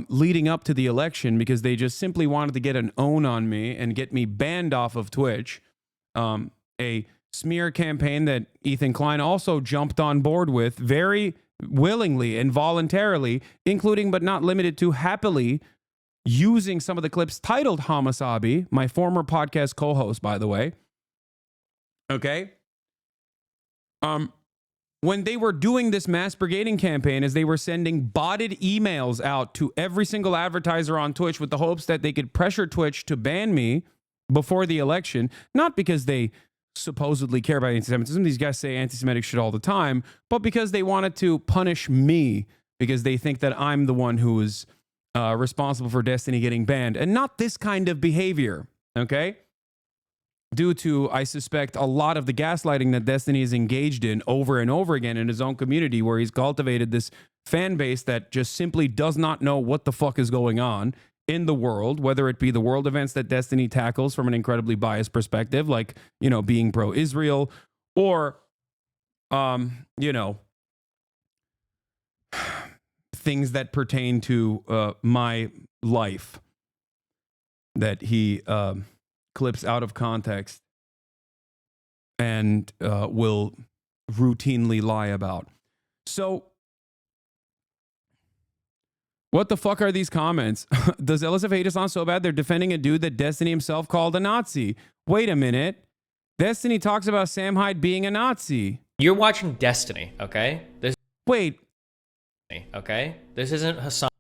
leading up to the election because they just simply wanted to get an own on me and get me banned off of Twitch. A smear campaign that Ethan Klein also jumped on board with very willingly and voluntarily, including but not limited to happily using some of the clips titled Hasanabi, my former podcast co-host, by the way. Okay. When they were doing this mass brigading campaign, as they were sending botted emails out to every single advertiser on Twitch with the hopes that they could pressure Twitch to ban me before the election, not because they supposedly care about anti-Semitism. These guys say anti-Semitic shit all the time, but because they wanted to punish me because they think that I'm the one who is responsible for Destiny getting banned, and not this kind of behavior, okay? Due to, I suspect, a lot of the gaslighting that Destiny is engaged in over and over again in his own community, where he's cultivated this fan base that just simply does not know what the fuck is going on. in the world, whether it be the world events that Destiny tackles from an incredibly biased perspective, like, you know, being pro-Israel, or, you know, things that pertain to my life that he clips out of context and will routinely lie about. So, what the fuck are these comments? Does LSF hate Hasan so bad they're defending a dude that Destiny himself called a Nazi? Wait a minute. Destiny talks about Sam Hyde being a Nazi. You're watching Destiny, okay? Wait. Okay? This isn't Hasan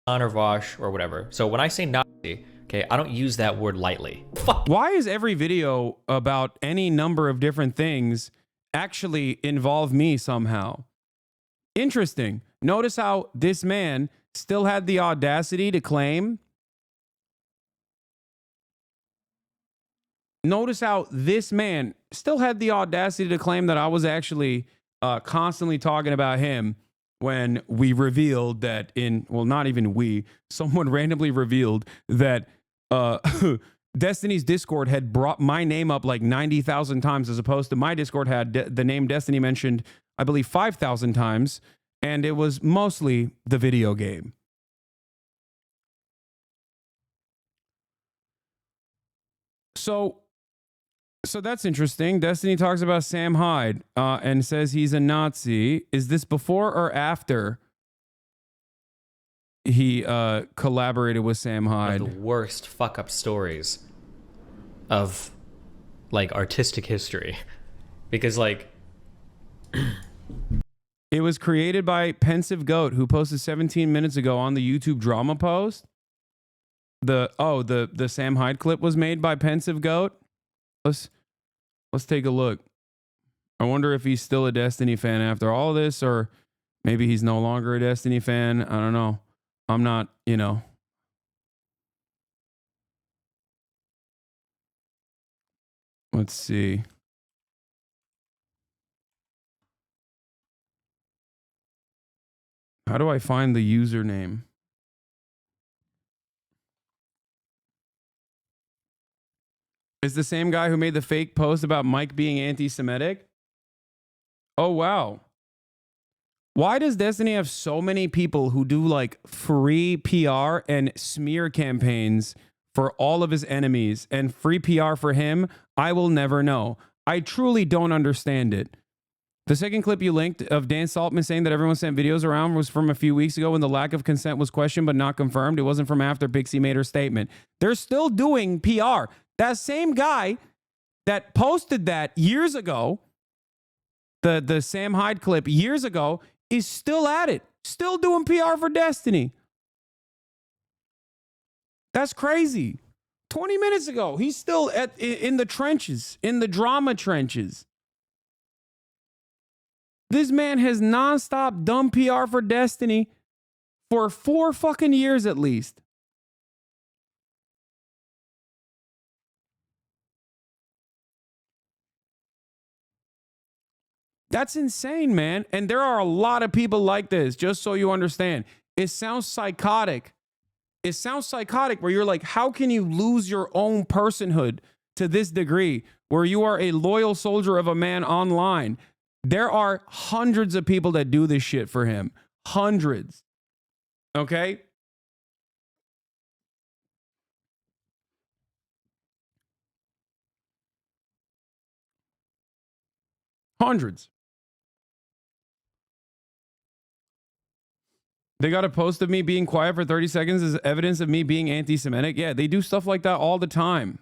or Vosh or whatever. So when I say Nazi, okay, I don't use that word lightly. Fuck. Why is every video about any number of different things actually involve me somehow? Interesting. Notice how this man still had the audacity to claim. Notice how this man still had the audacity to claim that I was actually constantly talking about him when we revealed that not even we, someone randomly revealed that Destiny's Discord had brought my name up like 90,000 times, as opposed to my Discord had the name Destiny mentioned, I believe, 5,000 times. And it was mostly the video game. So that's interesting. Destiny talks about Sam Hyde and says he's a Nazi. Is this before or after he collaborated with Sam Hyde? One of the worst fuck up stories of like artistic history, because like it was created by Pensive Goat, who posted 17 minutes ago on the YouTube drama post. The Sam Hyde clip was made by Pensive Goat. Let's take a look. I wonder if he's still a Destiny fan after all this, or maybe he's no longer a Destiny fan. I don't know. I'm not, you know. Let's see. How do I find the username? Is the same guy who made the fake post about Mike being anti-Semitic? Oh, wow. Why does Destiny have so many people who do like free PR and smear campaigns for all of his enemies, and free PR for him? I will never know. I truly don't understand it. The second clip you linked of Dan Saltman saying that everyone sent videos around was from a few weeks ago when the lack of consent was questioned but not confirmed. It wasn't from after Pxie made her statement. They're still doing PR. That same guy that posted that years ago, the Sam Hyde clip years ago, is still at it. Still doing PR for Destiny. That's crazy. 20 minutes ago, he's still in the trenches, in the drama trenches. This man has nonstop done PR for Destiny for 4 fucking years at least. That's insane, man. And there are a lot of people like this, just so you understand. It sounds psychotic. It sounds psychotic where you're like, how can you lose your own personhood to this degree where you are a loyal soldier of a man online? There are hundreds of people that do this shit for him. Hundreds. Okay? Hundreds. They got a post of me being quiet for 30 seconds as evidence of me being anti-Semitic. Yeah, they do stuff like that all the time.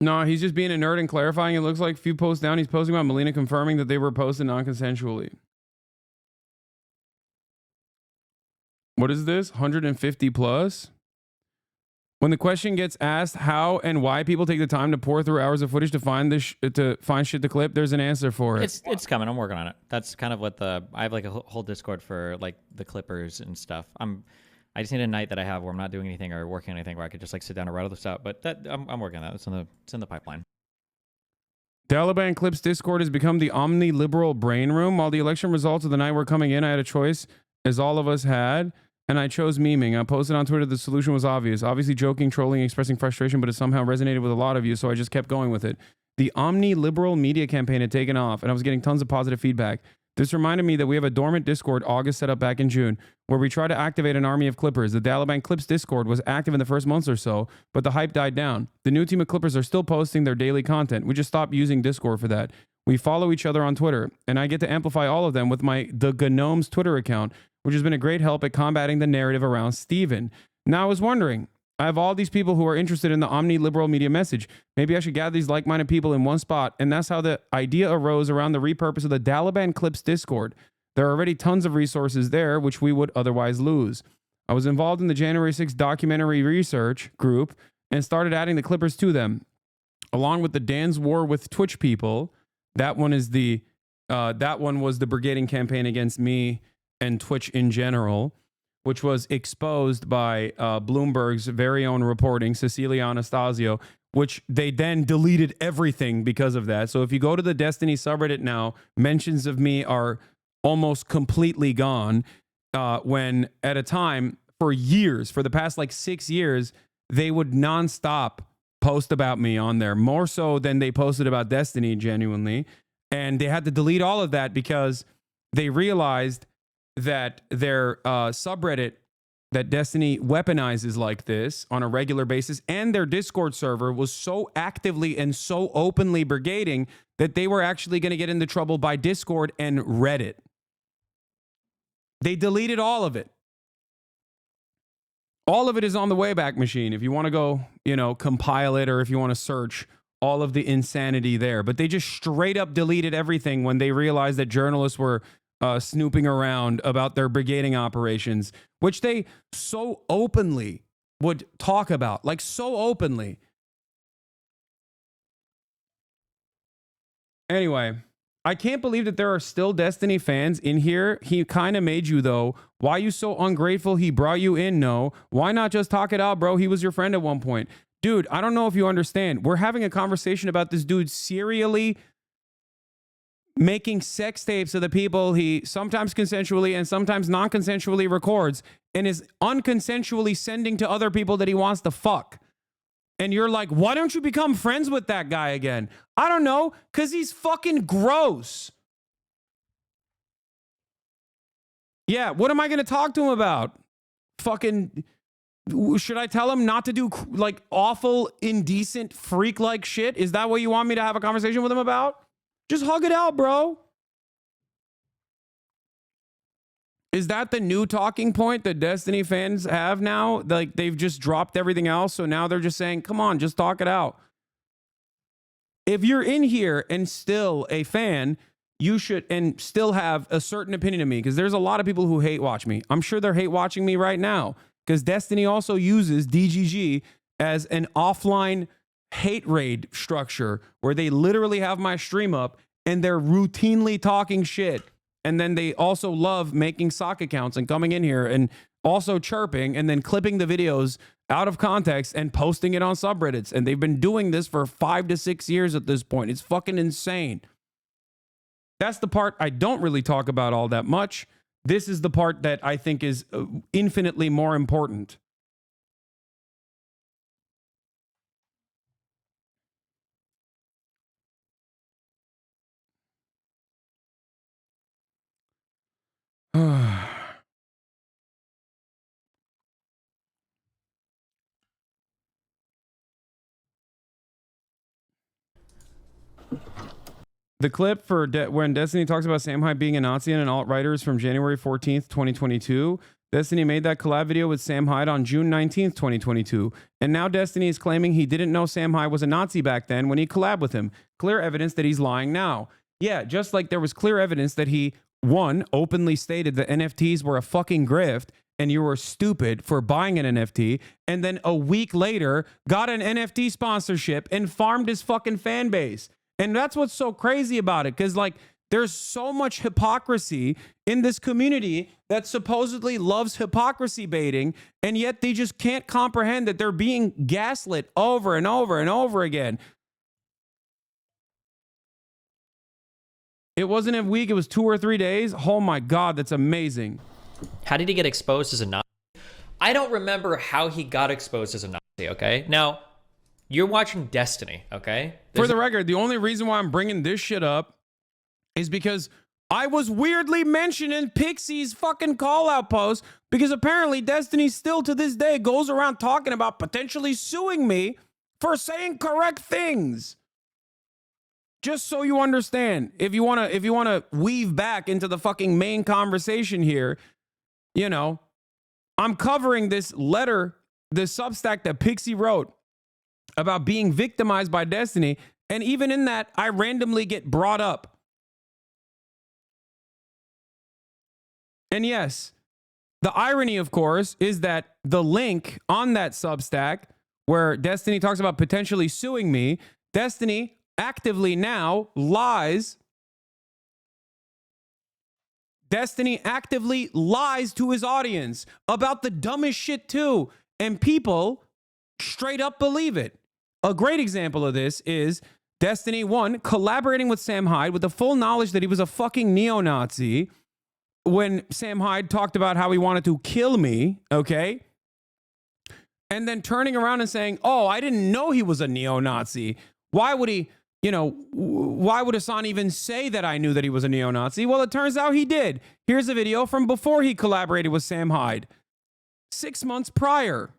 No, he's just being a nerd and clarifying. It looks like a few posts down, he's posting about Melina confirming that they were posted non-consensually. What is this? 150 plus? When the question gets asked how and why people take the time to pour through hours of footage to find this to find shit to clip, there's an answer for it. It's coming. I'm working on it. That's kind of what I have like a whole Discord for like the clippers and stuff. I just need a night that I have where I'm not doing anything or working on anything where I could just like sit down and write all this out. But I'm working on that. It's in the pipeline. Taliban Clips Discord has become the omni-liberal brain room. While the election results of the night were coming in, I had a choice, as all of us had, and I chose memeing. I posted on Twitter the solution was obvious. Obviously joking, trolling, expressing frustration, but it somehow resonated with a lot of you, so I just kept going with it. The omni-liberal media campaign had taken off, and I was getting tons of positive feedback. This reminded me that we have a dormant Discord August set up back in June, where we try to activate an army of Clippers. The Taliban Clips Discord was active in the first months or so, but the hype died down. The new team of Clippers are still posting their daily content. We just stopped using Discord for that. We follow each other on Twitter, and I get to amplify all of them with the Gnomes Twitter account, which has been a great help at combating the narrative around Steven. Now I was wondering, I have all these people who are interested in the omni-liberal media message. Maybe I should gather these like-minded people in one spot, and that's how the idea arose around the repurpose of the Taliban Clips Discord. There are already tons of resources there, which we would otherwise lose. I was involved in the January 6th documentary research group and started adding the Clippers to them, along with the Dan's War with Twitch people. That one was the brigading campaign against me and Twitch in general, which was exposed by Bloomberg's very own reporting, Cecilia Anastasio, which they then deleted everything because of that. So if you go to the Destiny subreddit now, mentions of me are almost completely gone. When at a time, for years, for the past like 6 years, they would nonstop post about me on there, more so than they posted about Destiny, genuinely. And they had to delete all of that because they realized that their subreddit that Destiny weaponizes like this on a regular basis, and their Discord server was so actively and so openly brigading that they were actually going to get into trouble by Discord and Reddit. They deleted all of it. All of it is on the Wayback Machine if you want to go, compile it, or if you want to search all of the insanity there. But they just straight up deleted everything when they realized that journalists were snooping around about their brigading operations, which they so openly would talk about, like so openly. Anyway, I can't believe that there are still Destiny fans in here. He kind of made you, though. Why you so ungrateful he brought you in? No. Why not just talk it out, bro? He was your friend at one point. Dude, I don't know if you understand. We're having a conversation about this dude serially making sex tapes of the people he sometimes consensually and sometimes non-consensually records and is unconsensually sending to other people that he wants to fuck. And you're like, why don't you become friends with that guy again? I don't know, because he's fucking gross. Yeah, what am I going to talk to him about? Fucking, should I tell him not to do like awful, indecent, freak-like shit? Is that what you want me to have a conversation with him about? Just hug it out, bro. Is that the new talking point that Destiny fans have now? Like, they've just dropped everything else, so now they're just saying, come on, just talk it out. If you're in here and still a fan, you should, and still have a certain opinion of me, because there's a lot of people who hate watch me. I'm sure they're hate watching me right now, because Destiny also uses DGG as an offline hate raid structure where they literally have my stream up and they're routinely talking shit. And then they also love making sock accounts and coming in here and also chirping and then clipping the videos out of context and posting it on subreddits. And they've been doing this for 5 to 6 years at this point. It's fucking insane. That's the part I don't really talk about all that much. This is the part that I think is infinitely more important. The clip for when Destiny talks about Sam Hyde being a Nazi and an alt-writers from January 14th, 2022. Destiny made that collab video with Sam Hyde on June 19th, 2022. And now Destiny is claiming he didn't know Sam Hyde was a Nazi back then when he collabed with him. Clear evidence that he's lying now. Yeah, just like there was clear evidence that he, one, openly stated that NFTs were a fucking grift and you were stupid for buying an NFT, and then a week later got an NFT sponsorship and farmed his fucking fan base. And that's what's so crazy about it, because like there's so much hypocrisy in this community that supposedly loves hypocrisy baiting, and yet they just can't comprehend that they're being gaslit over and over and over again. It wasn't a week, it was 2 or 3 days. Oh my God, that's amazing. How did he get exposed as a Nazi? I don't remember how he got exposed as a Nazi, okay? Now, you're watching Destiny, okay? For the record, the only reason why I'm bringing this shit up is because I was weirdly mentioned in Pxie's fucking call-out post because apparently Destiny still to this day goes around talking about potentially suing me for saying correct things. Just so you understand, if you want to weave back into the fucking main conversation here, you know, I'm covering this letter, this Substack that Pxie wrote about being victimized by Destiny, and even in that, I randomly get brought up. And yes, the irony, of course, is that the link on that Substack where Destiny talks about potentially suing me, Destiny actively now lies. Destiny actively lies to his audience about the dumbest shit too, and people straight up believe it. A great example of this is Destiny 1 collaborating with Sam Hyde with the full knowledge that he was a fucking neo-Nazi when Sam Hyde talked about how he wanted to kill me, okay? And then turning around and saying, oh, I didn't know he was a neo-Nazi. Why would he, you know, why would Hasan even say that I knew that he was a neo-Nazi? Well, it turns out he did. Here's a video from before he collaborated with Sam Hyde, 6 months prior.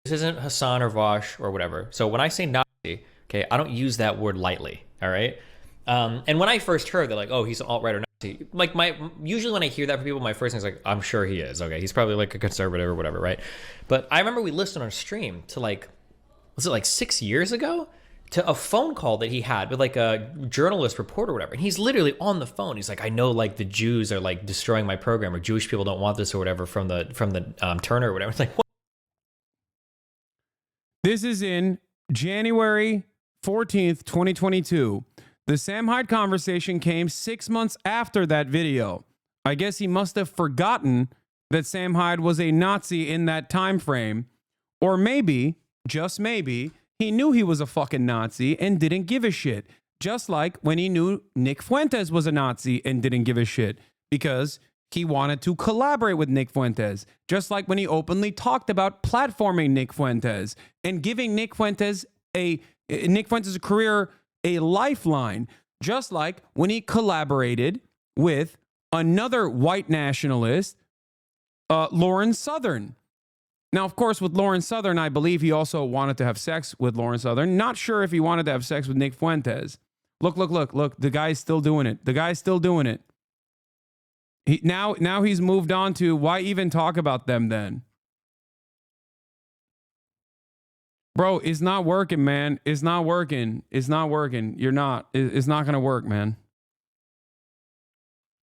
This isn't Hasan or Vosh or whatever. So when I say Nazi, okay, I don't use that word lightly, all right? And when I first heard that, like, oh, he's an alt-right or Nazi, like usually when I hear that from people, my first thing is like, I'm sure he is. Okay, he's probably like a conservative or whatever, right? But I remember we listened on stream to like, was it like 6 years ago? To a phone call that he had with like a journalist reporter or whatever. And he's literally on the phone. He's like, I know like the Jews are like destroying my program, or Jewish people don't want this or whatever from the Turner or whatever. It's like, what? This is in January 14th, 2022. The Sam Hyde conversation came 6 months after that video. I guess he must have forgotten that Sam Hyde was a Nazi in that time frame. Or maybe, just maybe, he knew he was a fucking Nazi and didn't give a shit. Just like when he knew Nick Fuentes was a Nazi and didn't give a shit because he wanted to collaborate with Nick Fuentes. Just like when he openly talked about platforming Nick Fuentes and giving Nick Fuentes' career a lifeline. Just like when he collaborated with another white nationalist, Lauren Southern. Now, of course, with Lauren Southern, I believe he also wanted to have sex with Lauren Southern. Not sure if he wanted to have sex with Nick Fuentes. Look. The guy's still doing it. The guy's still doing it. Now he's moved on to why even talk about them then? Bro, it's not working, man. It's not working. It's not working. You're not. It's not going to work, man.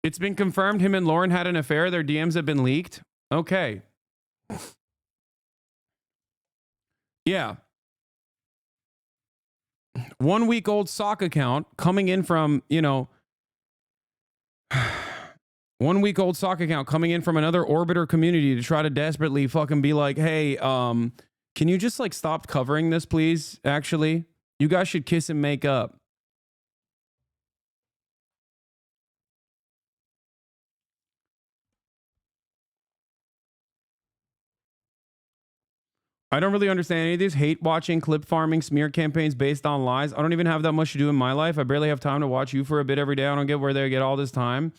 It's been confirmed him and Lauren had an affair. Their DMs have been leaked. Okay. Yeah. 1 week old sock account coming in from, 1 week old sock account coming in from another Orbiter community to try to desperately fucking be like, hey, can you just like stop covering this, please? Actually, you guys should kiss and make up. I don't really understand any of these hate watching, clip farming, smear campaigns based on lies. I don't even have that much to do in my life. I barely have time to watch you for a bit every day. I don't get where they get all this time.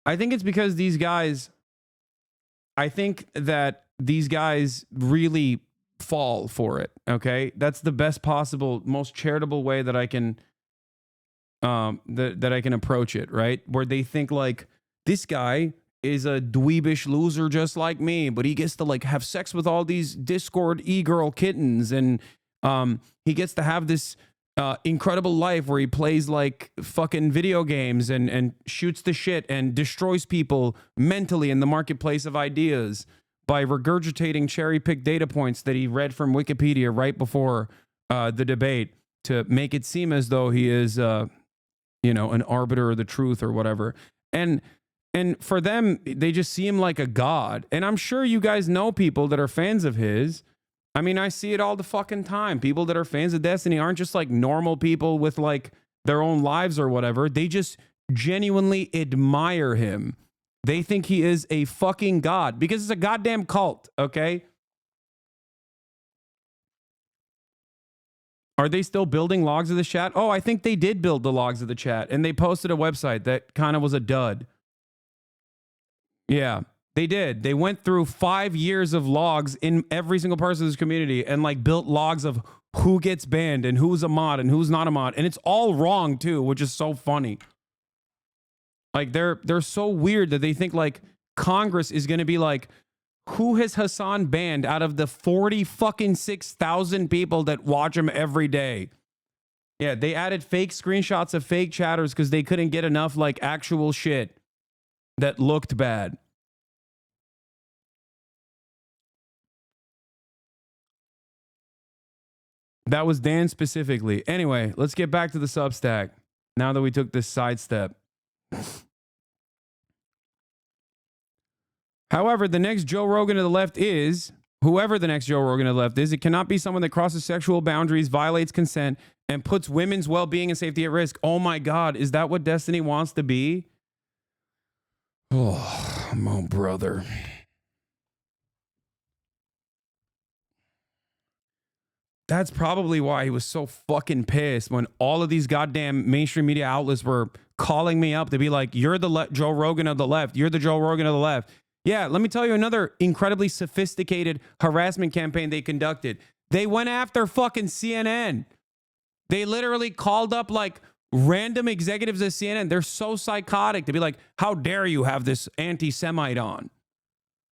I think it's because these guys, I think that these guys really fall for it. Okay. That's the best possible, most charitable way that I can, that I can approach it. Right. Where they think like this guy is a dweebish loser just like me, but he gets to like have sex with all these Discord e-girl kittens, and he gets to have this incredible life where he plays like fucking video games and shoots the shit and destroys people mentally in the marketplace of ideas by regurgitating cherry-picked data points that he read from Wikipedia right before the debate to make it seem as though he is an arbiter of the truth or whatever. And for them, they just see him like a god. And I'm sure you guys know people that are fans of his. I mean, I see it all the fucking time. People that are fans of Destiny aren't just like normal people with like their own lives or whatever. They just genuinely admire him. They think he is a fucking god because it's a goddamn cult, okay? Are they still building logs of the chat? Oh, I think they did build the logs of the chat, and they posted a website that kind of was a dud. Yeah, they did. They went through 5 years of logs in every single person of this community and like built logs of who gets banned and who's a mod and who's not a mod. And it's all wrong too, which is so funny. Like they're so weird that they think like Congress is going to be like, who has Hasan banned out of the 46,000 people that watch him every day? Yeah, they added fake screenshots of fake chatters because they couldn't get enough like actual shit that looked bad. That was Dan specifically. Anyway, let's get back to the Substack now that we took this sidestep. However, the next Joe Rogan to the left is, whoever the next Joe Rogan to the left is, it cannot be someone that crosses sexual boundaries, violates consent, and puts women's well-being and safety at risk. Oh my God, is that what Destiny wants to be? Oh, my brother. That's probably why he was so fucking pissed when all of these goddamn mainstream media outlets were calling me up to be like, you're the Joe Rogan of the left. You're the Joe Rogan of the left. Yeah, let me tell you another incredibly sophisticated harassment campaign they conducted. They went after fucking CNN. They literally called up like random executives at CNN. They're so psychotic to be like, how dare you have this anti-Semite on?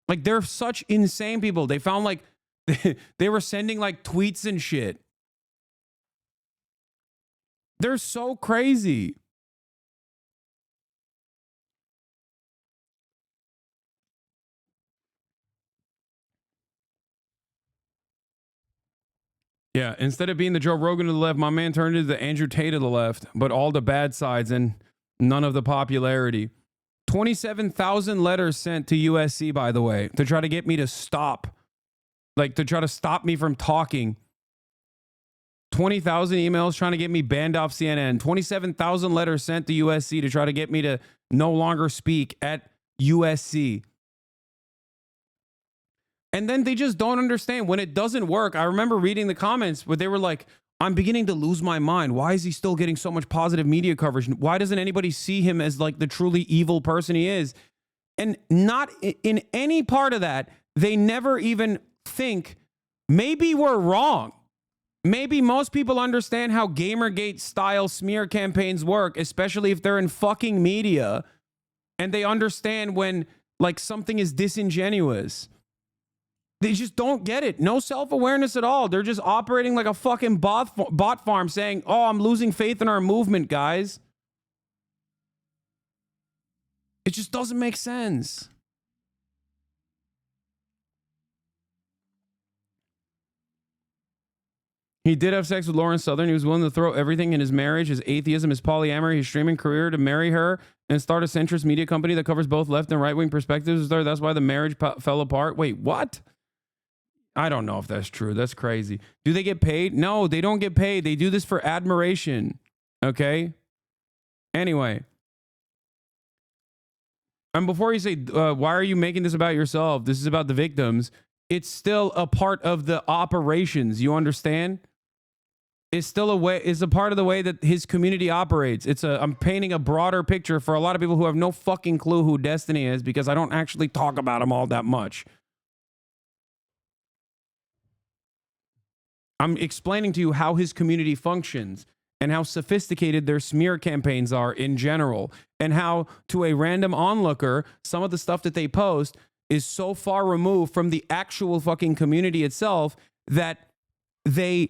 Like, they're such insane people. They found like, they were sending like tweets and shit. They're so crazy. Yeah, instead of being the Joe Rogan to the left, my man turned into the Andrew Tate of the left, but all the bad sides and none of the popularity. 27,000 letters sent to USC, by the way, to try to get me to stop. Like, to try to stop me from talking. 20,000 emails trying to get me banned off CNN. 27,000 letters sent to USC to try to get me to no longer speak at USC. And then they just don't understand when it doesn't work. I remember reading the comments where they were like, I'm beginning to lose my mind. Why is he still getting so much positive media coverage? Why doesn't anybody see him as like the truly evil person he is? And not in any part of that, they never even think maybe we're wrong. Maybe most people understand how Gamergate style smear campaigns work, especially if they're in fucking media and they understand when like something is disingenuous. They just don't get it. No self-awareness at all. They're just operating like a fucking bot farm saying, oh, I'm losing faith in our movement, guys. It just doesn't make sense. He did have sex with Lauren Southern. He was willing to throw everything in his marriage, his atheism, his polyamory, his streaming career to marry her and start a centrist media company that covers both left and right-wing perspectives. That's why the marriage fell apart. Wait, what? I don't know if that's true. That's crazy. Do they get paid? No, they don't get paid. They do this for admiration. Okay? Anyway. And before you say, why are you making this about yourself? This is about the victims. It's still a part of the operations. You understand? It's still a part of the way that his community operates. I'm painting a broader picture for a lot of people who have no fucking clue who Destiny is because I don't actually talk about him all that much. I'm explaining to you how his community functions and how sophisticated their smear campaigns are in general, and how to a random onlooker, some of the stuff that they post is so far removed from the actual fucking community itself that they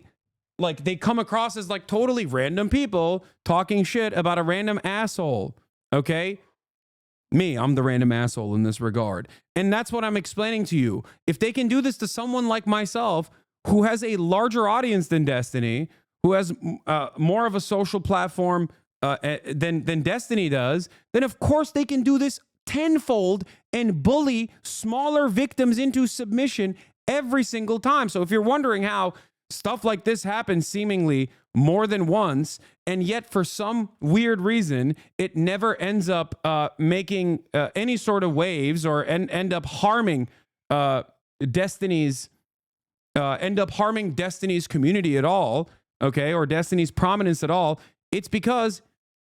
come across as like totally random people talking shit about a random asshole. Okay? I'm the random asshole in this regard. And that's what I'm explaining to you. If they can do this to someone like myself, who has a larger audience than Destiny, who has more of a social platform than Destiny does, then of course they can do this tenfold and bully smaller victims into submission every single time. So if you're wondering how stuff like this happens seemingly more than once, and yet for some weird reason, it never ends up making any sort of waves or end up harming Destiny's community at all. okay, or Destiny's prominence at all, it's because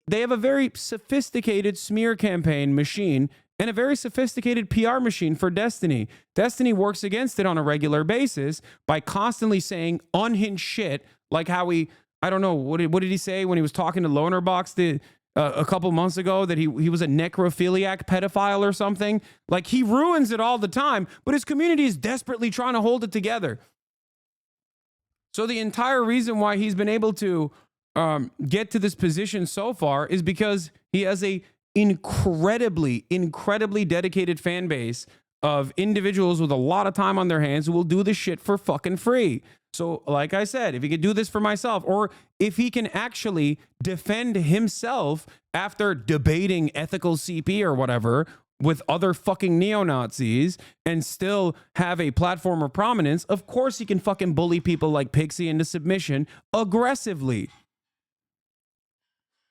they have a very sophisticated smear campaign machine and a very sophisticated PR machine for Destiny. Destiny works against it on a regular basis by constantly saying unhinged shit, like how I don't know, what did he say when he was talking to LonerBox a couple months ago, that he was a necrophiliac pedophile or something? Like, he ruins it all the time, but his community is desperately trying to hold it together. So the entire reason why he's been able to get to this position so far is because he has a incredibly dedicated fan base of individuals with a lot of time on their hands who will do this shit for fucking free. So like I said, if he could do this for myself, or if he can actually defend himself after debating ethical CP or whatever with other fucking neo-Nazis and still have a platform of prominence, of course he can fucking bully people like Pxie into submission aggressively.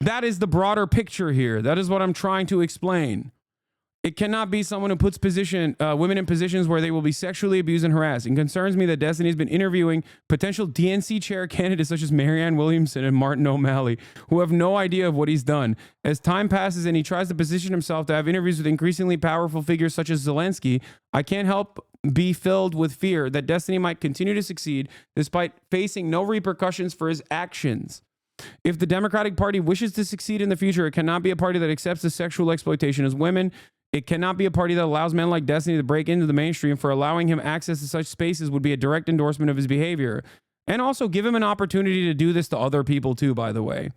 That is the broader picture here. That is what I'm trying to explain. It cannot be someone who puts women in positions where they will be sexually abused and harassed. It concerns me that Destiny has been interviewing potential DNC chair candidates such as Marianne Williamson and Martin O'Malley, who have no idea of what he's done. As time passes and he tries to position himself to have interviews with increasingly powerful figures such as Zelensky, I can't help be filled with fear that Destiny might continue to succeed despite facing no repercussions for his actions. If the Democratic Party wishes to succeed in the future, it cannot be a party that accepts the sexual exploitation of women. It cannot be a party that allows men like Destiny to break into the mainstream. For allowing him access to such spaces would be a direct endorsement of his behavior. And also give him an opportunity to do this to other people too, by the way.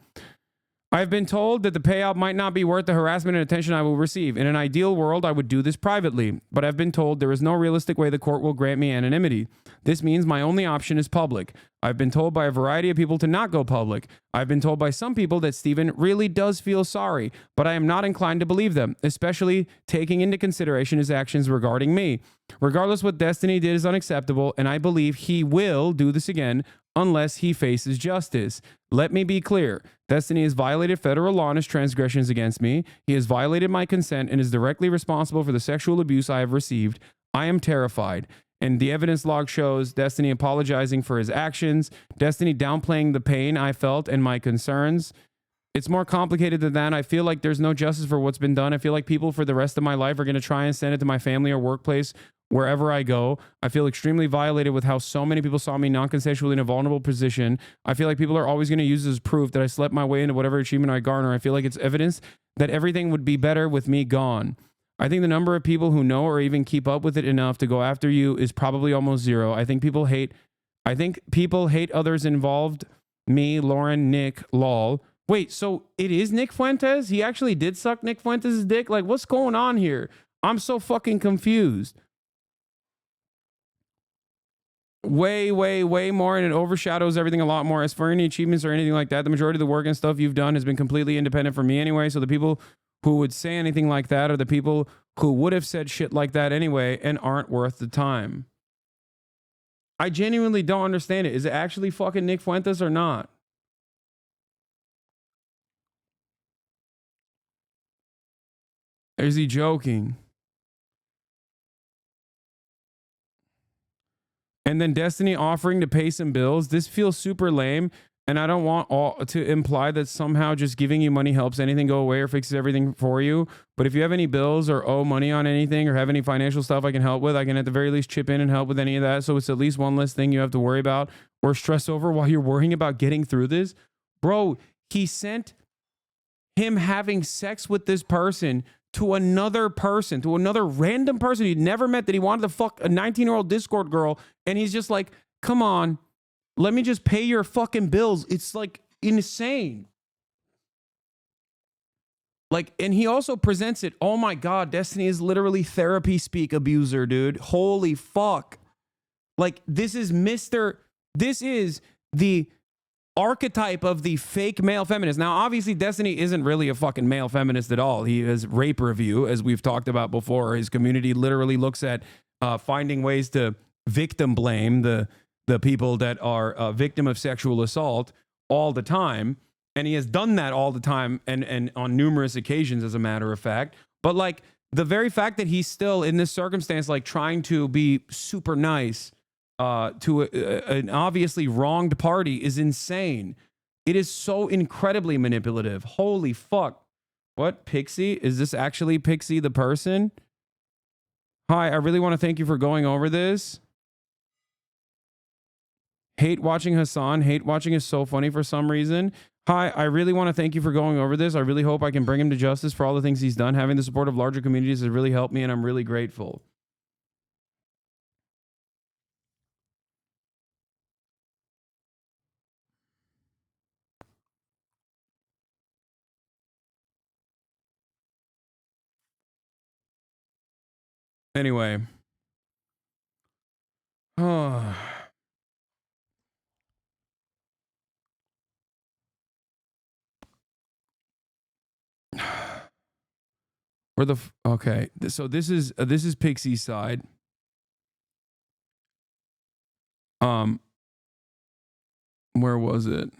I've been told that the payout might not be worth the harassment and attention I will receive. In an ideal world, I would do this privately, but I've been told there is no realistic way the court will grant me anonymity. This means my only option is public. I've been told by a variety of people to not go public. I've been told by some people that Steven really does feel sorry, but I am not inclined to believe them, especially taking into consideration his actions regarding me. Regardless, what Destiny did is unacceptable, and I believe he will do this again unless he faces justice. Let me be clear. Destiny has violated federal law and his transgressions against me. He has violated my consent and is directly responsible for the sexual abuse I have received. I am terrified. And the evidence log shows Destiny apologizing for his actions, Destiny downplaying the pain I felt and my concerns. It's more complicated than that. I feel like there's no justice for what's been done. I feel like people for the rest of my life are going to try and send it to my family or workplace wherever I go. I feel extremely violated with how so many people saw me non-consensually in a vulnerable position. I feel like people are always going to use this as proof that I slept my way into whatever achievement I garner. I feel like it's evidence that everything would be better with me gone. I think the number of people who know or even keep up with it enough to go after you is probably almost zero. I think people hate others involved. Me, Lauren, Nick, lol. Wait, so it is Nick Fuentes? He actually did suck Nick Fuentes' dick? Like, what's going on here? I'm so fucking confused. Way more, and it overshadows everything a lot more. As for any achievements or anything like that, the majority of the work and stuff you've done has been completely independent from me anyway. So the people who would say anything like that are the people who would have said shit like that anyway and aren't worth the time. I genuinely don't understand it. Is it actually fucking Nick Fuentes or not? Or is he joking? And then Destiny offering to pay some bills. This feels super lame. And I don't want to imply that somehow just giving you money helps anything go away or fixes everything for you. But if you have any bills or owe money on anything or have any financial stuff I can help with, I can at the very least chip in and help with any of that. So it's at least one less thing you have to worry about or stress over while you're worrying about getting through this. Bro, he sent him having sex with this person to another person, to another random person he'd never met that he wanted to fuck a 19-year-old Discord girl. And he's just like, come on. Let me just pay your fucking bills. It's like insane. Like, and he also presents it. Oh my God, Destiny is literally therapy speak abuser, dude. Holy fuck. Like, this is the archetype of the fake male feminist. Now, obviously, Destiny isn't really a fucking male feminist at all. He has rape review, as we've talked about before. His community literally looks at finding ways to victim blame the people that are a victim of sexual assault all the time. And he has done that all the time and on numerous occasions, as a matter of fact. But like the very fact that he's still in this circumstance, like trying to be super nice an obviously wronged party is insane. It is so incredibly manipulative. Holy fuck. What? Pxie? Is this actually Pxie the person? Hi, I really want to thank you for going over this. Hate watching Hasan. Hate watching is so funny for some reason. Hi, I really want to thank you for going over this. I really hope I can bring him to justice for all the things he's done. Having the support of larger communities has really helped me, and I'm really grateful. Anyway. Oh. Where the okay, so this is Pxie's side. Where was it?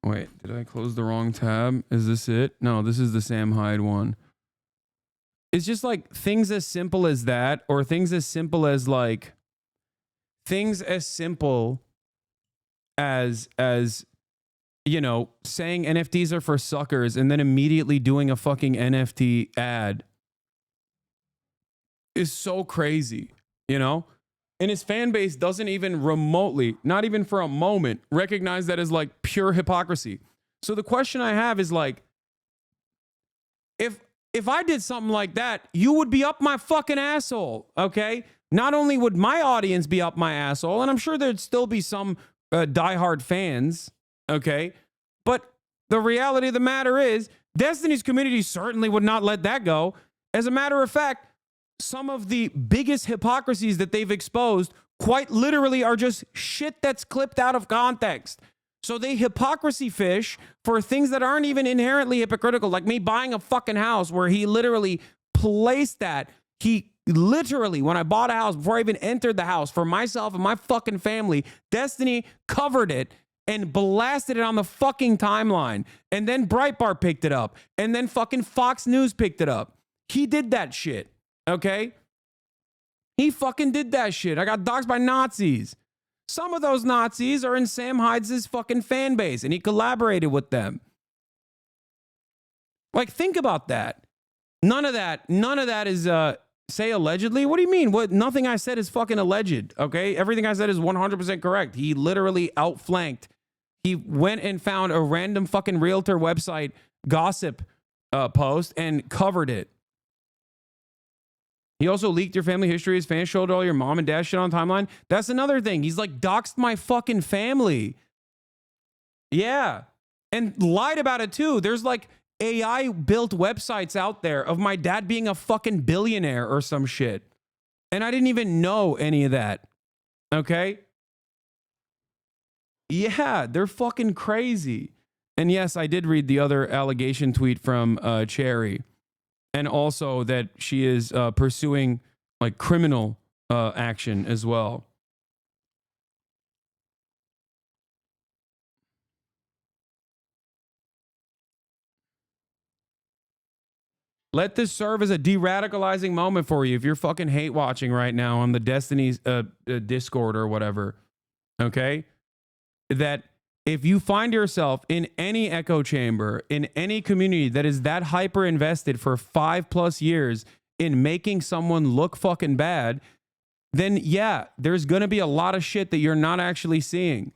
Wait, did I close the wrong tab? Is this it? No, this is the Sam Hyde one. It's just like things as simple as that, or things as simple as like things as simple as you know, saying NFTs are for suckers and then immediately doing a fucking NFT ad is so crazy, you know? And his fan base doesn't even remotely, not even for a moment, recognize that as like pure hypocrisy. So the question I have is like, if I did something like that, you would be up my fucking asshole, okay? Not only would my audience be up my asshole, and I'm sure there'd still be some diehard fans, okay? But the reality of the matter is, Destiny's community certainly would not let that go. As a matter of fact, some of the biggest hypocrisies that they've exposed quite literally are just shit that's clipped out of context. So they hypocrisy fish for things that aren't even inherently hypocritical, like me buying a fucking house where he literally placed that. He literally, when I bought a house, before I even entered the house for myself and my fucking family, Destiny covered it and blasted it on the fucking timeline. And then Breitbart picked it up. And then fucking Fox News picked it up. He did that shit. Okay? He fucking did that shit. I got doxxed by Nazis. Some of those Nazis are in Sam Hyde's fucking fan base, and he collaborated with them. Like, think about that. None of that is, say allegedly. What do you mean? What? Nothing I said is fucking alleged, okay? Everything I said is 100% correct. He literally outflanked. He went and found a random fucking realtor website gossip post and covered it. He also leaked your family history. His fans showed all your mom and dad shit on timeline. That's another thing. He's like doxed my fucking family. Yeah. And lied about it too. There's like AI built websites out there of my dad being a fucking billionaire or some shit. And I didn't even know any of that. Okay? Yeah, they're fucking crazy. And yes, I did read the other allegation tweet from Cherry. And also that she is pursuing like criminal action as well. Let this serve as a de-radicalizing moment for you if you're fucking hate watching right now on the Destiny's Discord or whatever. Okay? That if you find yourself in any echo chamber, in any community that is that hyper invested for 5+ years in making someone look fucking bad, then yeah, there's going to be a lot of shit that you're not actually seeing.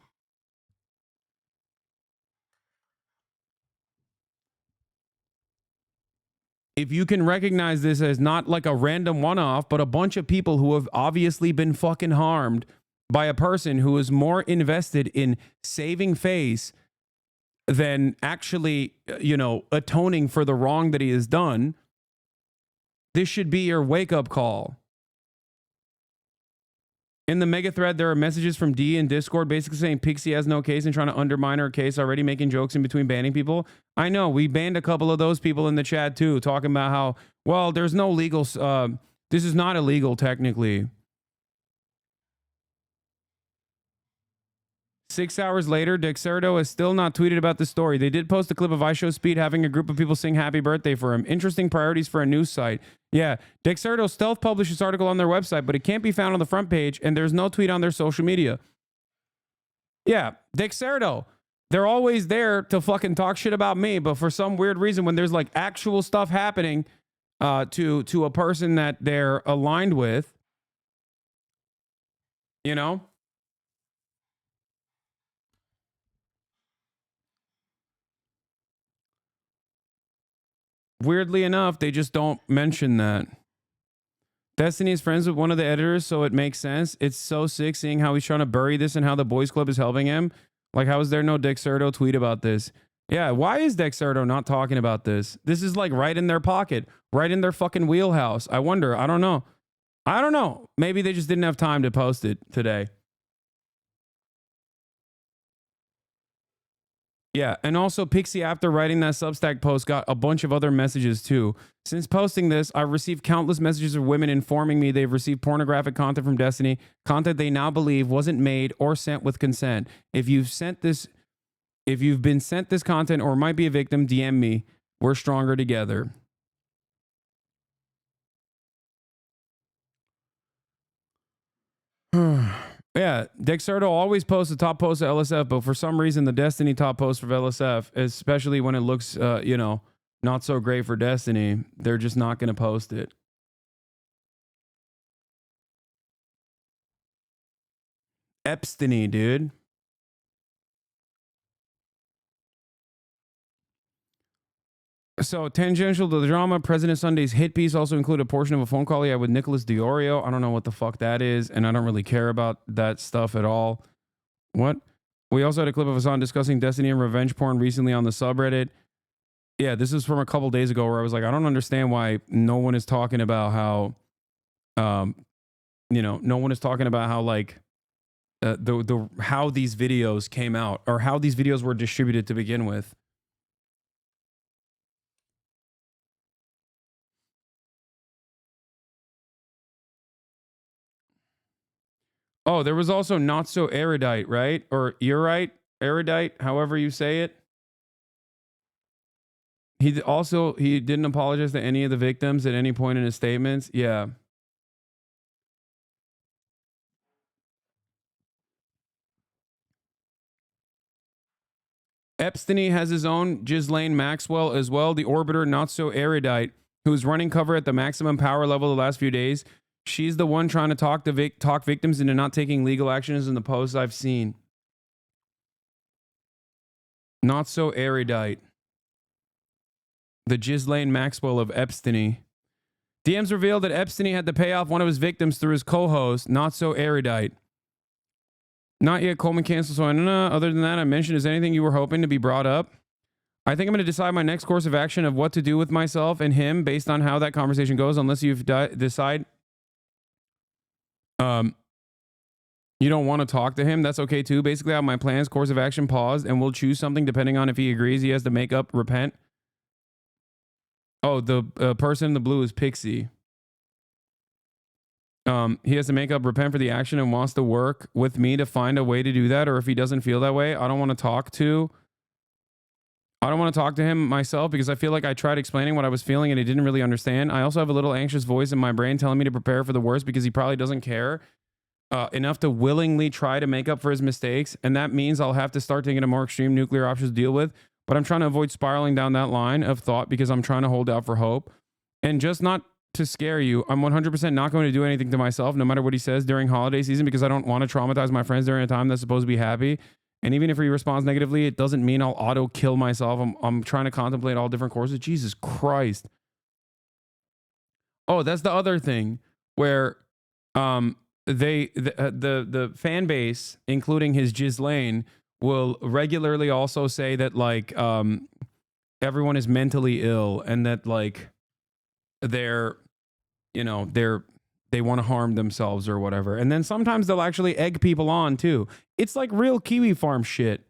If you can recognize this as not like a random one-off, but a bunch of people who have obviously been fucking harmed by a person who is more invested in saving face than actually, you know, atoning for the wrong that he has done, this should be your wake-up call. In the mega thread, there are messages from D in Discord basically saying Pxie has no case and trying to undermine her case, already making jokes in between banning people. I know, we banned a couple of those people in the chat too, talking about how, well, there's no legal, this is not illegal technically. 6 hours later, Dexerto has still not tweeted about the story. They did post a clip of iShowSpeed having a group of people sing happy birthday for him. Interesting priorities for a news site. Yeah, Dexerto stealth published this article on their website, but it can't be found on the front page, and there's no tweet on their social media. Yeah, Dexerto. They're always there to fucking talk shit about me, but for some weird reason, when there's like actual stuff happening to a person that they're aligned with, you know? Weirdly enough, they just don't mention that. Destiny is friends with one of the editors, so it makes sense. It's so sick seeing how he's trying to bury this and how the boys club is helping him. Like, how is there no Dexerto tweet about this? Yeah, why is Dexerto not talking about this? This is like right in their pocket, right in their fucking wheelhouse. I wonder. I don't know. I don't know. Maybe they just didn't have time to post it today. Yeah, and also Pxie, after writing that Substack post, got a bunch of other messages too. Since posting this, I've received countless messages of women informing me they've received pornographic content from Destiny, content they now believe wasn't made or sent with consent. If you've been sent this content or might be a victim, DM me. We're stronger together. Yeah, Dexerto always posts the top post of LSF, but for some reason, the Destiny top post for LSF, especially when it looks, not so great for Destiny, they're just not going to post it. Epstein, dude. So, tangential to the drama, President Sunday's hit piece also included a portion of a phone call he had with Nicholas Diorio. I don't know what the fuck that is, and I don't really care about that stuff at all. What? We also had a clip of Hasan discussing Destiny and revenge porn recently on the subreddit. Yeah, this is from a couple days ago where I was like, I don't understand why no one is talking about how, no one is talking about how like how these videos came out or how these videos were distributed to begin with. Oh, there was also not so erudite, right? Or erudite, however you say it. He didn't apologize to any of the victims at any point in his statements. Yeah. Epstein has his own Ghislaine Maxwell as well, the orbiter not so erudite, who's running cover at the maximum power level the last few days. She's the one trying to talk victims into not taking legal actions in the posts I've seen. Not so erudite. The Ghislaine Maxwell of Epstein. DMs revealed that Epstein had to pay off one of his victims through his co-host, not so erudite. Not yet, Coleman canceled, so I don't know. Other than that, I mentioned, is anything you were hoping to be brought up? I think I'm going to decide my next course of action of what to do with myself and him based on how that conversation goes, unless you've decide you don't want to talk to him. That's okay too. Basically, I have my plans, course of action paused, and we'll choose something depending on if he agrees he has to make up, repent. Oh, the person in the blue is Pxie. He has to make up, repent for the action, and wants to work with me to find a way to do that. Or if he doesn't feel that way, I don't want to talk to him myself because I feel like I tried explaining what I was feeling and he didn't really understand. I also have a little anxious voice in my brain telling me to prepare for the worst because he probably doesn't care enough to willingly try to make up for his mistakes. And that means I'll have to start thinking of more extreme nuclear options to deal with. But I'm trying to avoid spiraling down that line of thought because I'm trying to hold out for hope. And just not to scare you, I'm 100% not going to do anything to myself, no matter what he says during holiday season, because I don't want to traumatize my friends during a time that's supposed to be happy. And even if he responds negatively, it doesn't mean I'll auto kill myself. I'm trying to contemplate all different courses. Jesus Christ. Oh, that's the other thing where the fan base, including his Ghislaine, will regularly also say that like everyone is mentally ill and that like they want to harm themselves or whatever. And then sometimes they'll actually egg people on too. It's like real Kiwi Farm shit.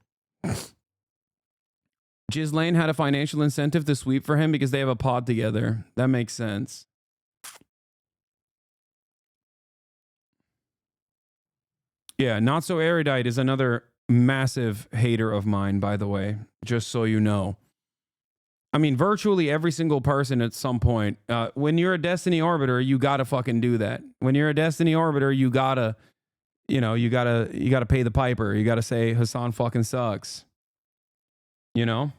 Ghislaine had a financial incentive to sweep for him because they have a pod together. That makes sense. Yeah, Not So Erudite is another massive hater of mine, by the way, just so you know. I mean, virtually every single person at some point. When you're a Destiny Orbiter, you gotta fucking do that. When you're a Destiny Orbiter, you gotta, you gotta pay the piper. You gotta say Hasan fucking sucks. You know?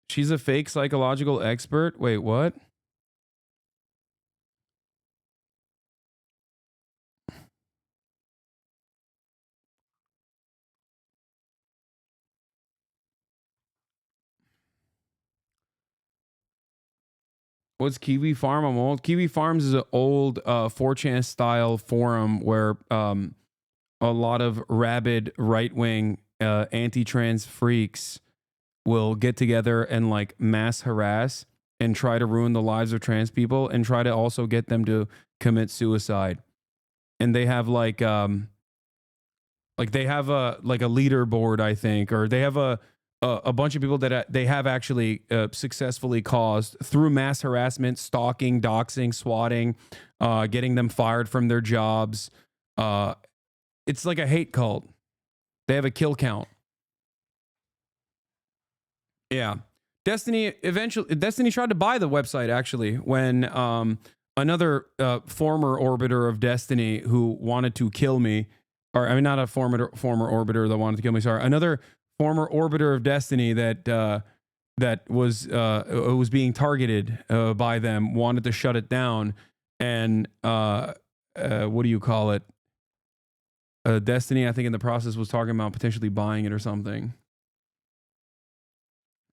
She's a fake psychological expert. Wait, what? What's Kiwi Farm? I'm old. Kiwi Farms is an old 4chan style forum where a lot of rabid right wing anti-trans freaks will get together and like mass harass and try to ruin the lives of trans people and try to also get them to commit suicide. And they have like they have a leaderboard, I think, or they have a bunch of people that they have actually successfully caused through mass harassment, stalking, doxing, swatting, getting them fired from their jobs. It's like a hate cult. They have a kill count. Yeah. Destiny tried to buy the website actually when another former orbiter of Destiny who wanted to kill me, or I mean not a former orbiter that wanted to kill me, sorry, another former orbiter of Destiny that was being targeted by them, wanted to shut it down, and what do you call it? Destiny, I think in the process was talking about potentially buying it or something.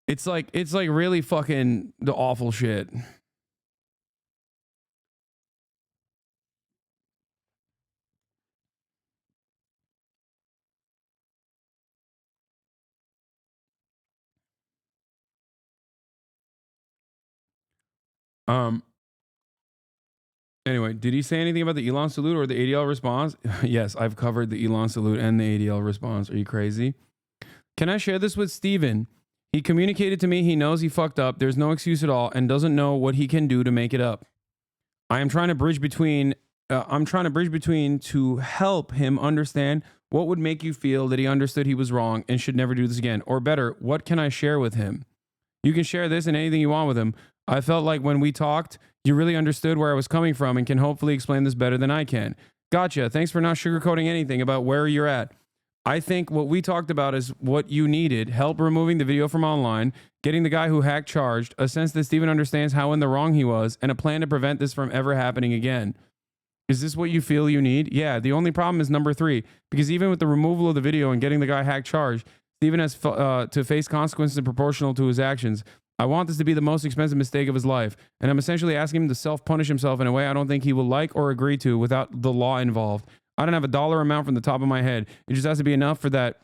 It's like really fucking the awful shit. Anyway, did he say anything about the Elon salute or the ADL response? Yes, I've covered the Elon salute and the ADL response. Are you crazy? Can I share this with Steven? He communicated to me he knows he fucked up. There's no excuse at all and doesn't know what he can do to make it up. I'm trying to bridge between to help him understand what would make you feel that he understood he was wrong and should never do this again. Or better, what can I share with him? You can share this and anything you want with him. I felt like when we talked, you really understood where I was coming from and can hopefully explain this better than I can. Gotcha. Thanks for not sugarcoating anything about where you're at. I think what we talked about is what you needed: help removing the video from online, getting the guy who hacked charged, a sense that Steven understands how in the wrong he was, and a plan to prevent this from ever happening again. Is this what you feel you need? Yeah, the only problem is number 3, because even with the removal of the video and getting the guy hacked charged, Steven has to face consequences proportional to his actions. I want this to be the most expensive mistake of his life, and I'm essentially asking him to self-punish himself in a way I don't think he will like or agree to without the law involved. I don't have a dollar amount from the top of my head. It just has to be enough for that.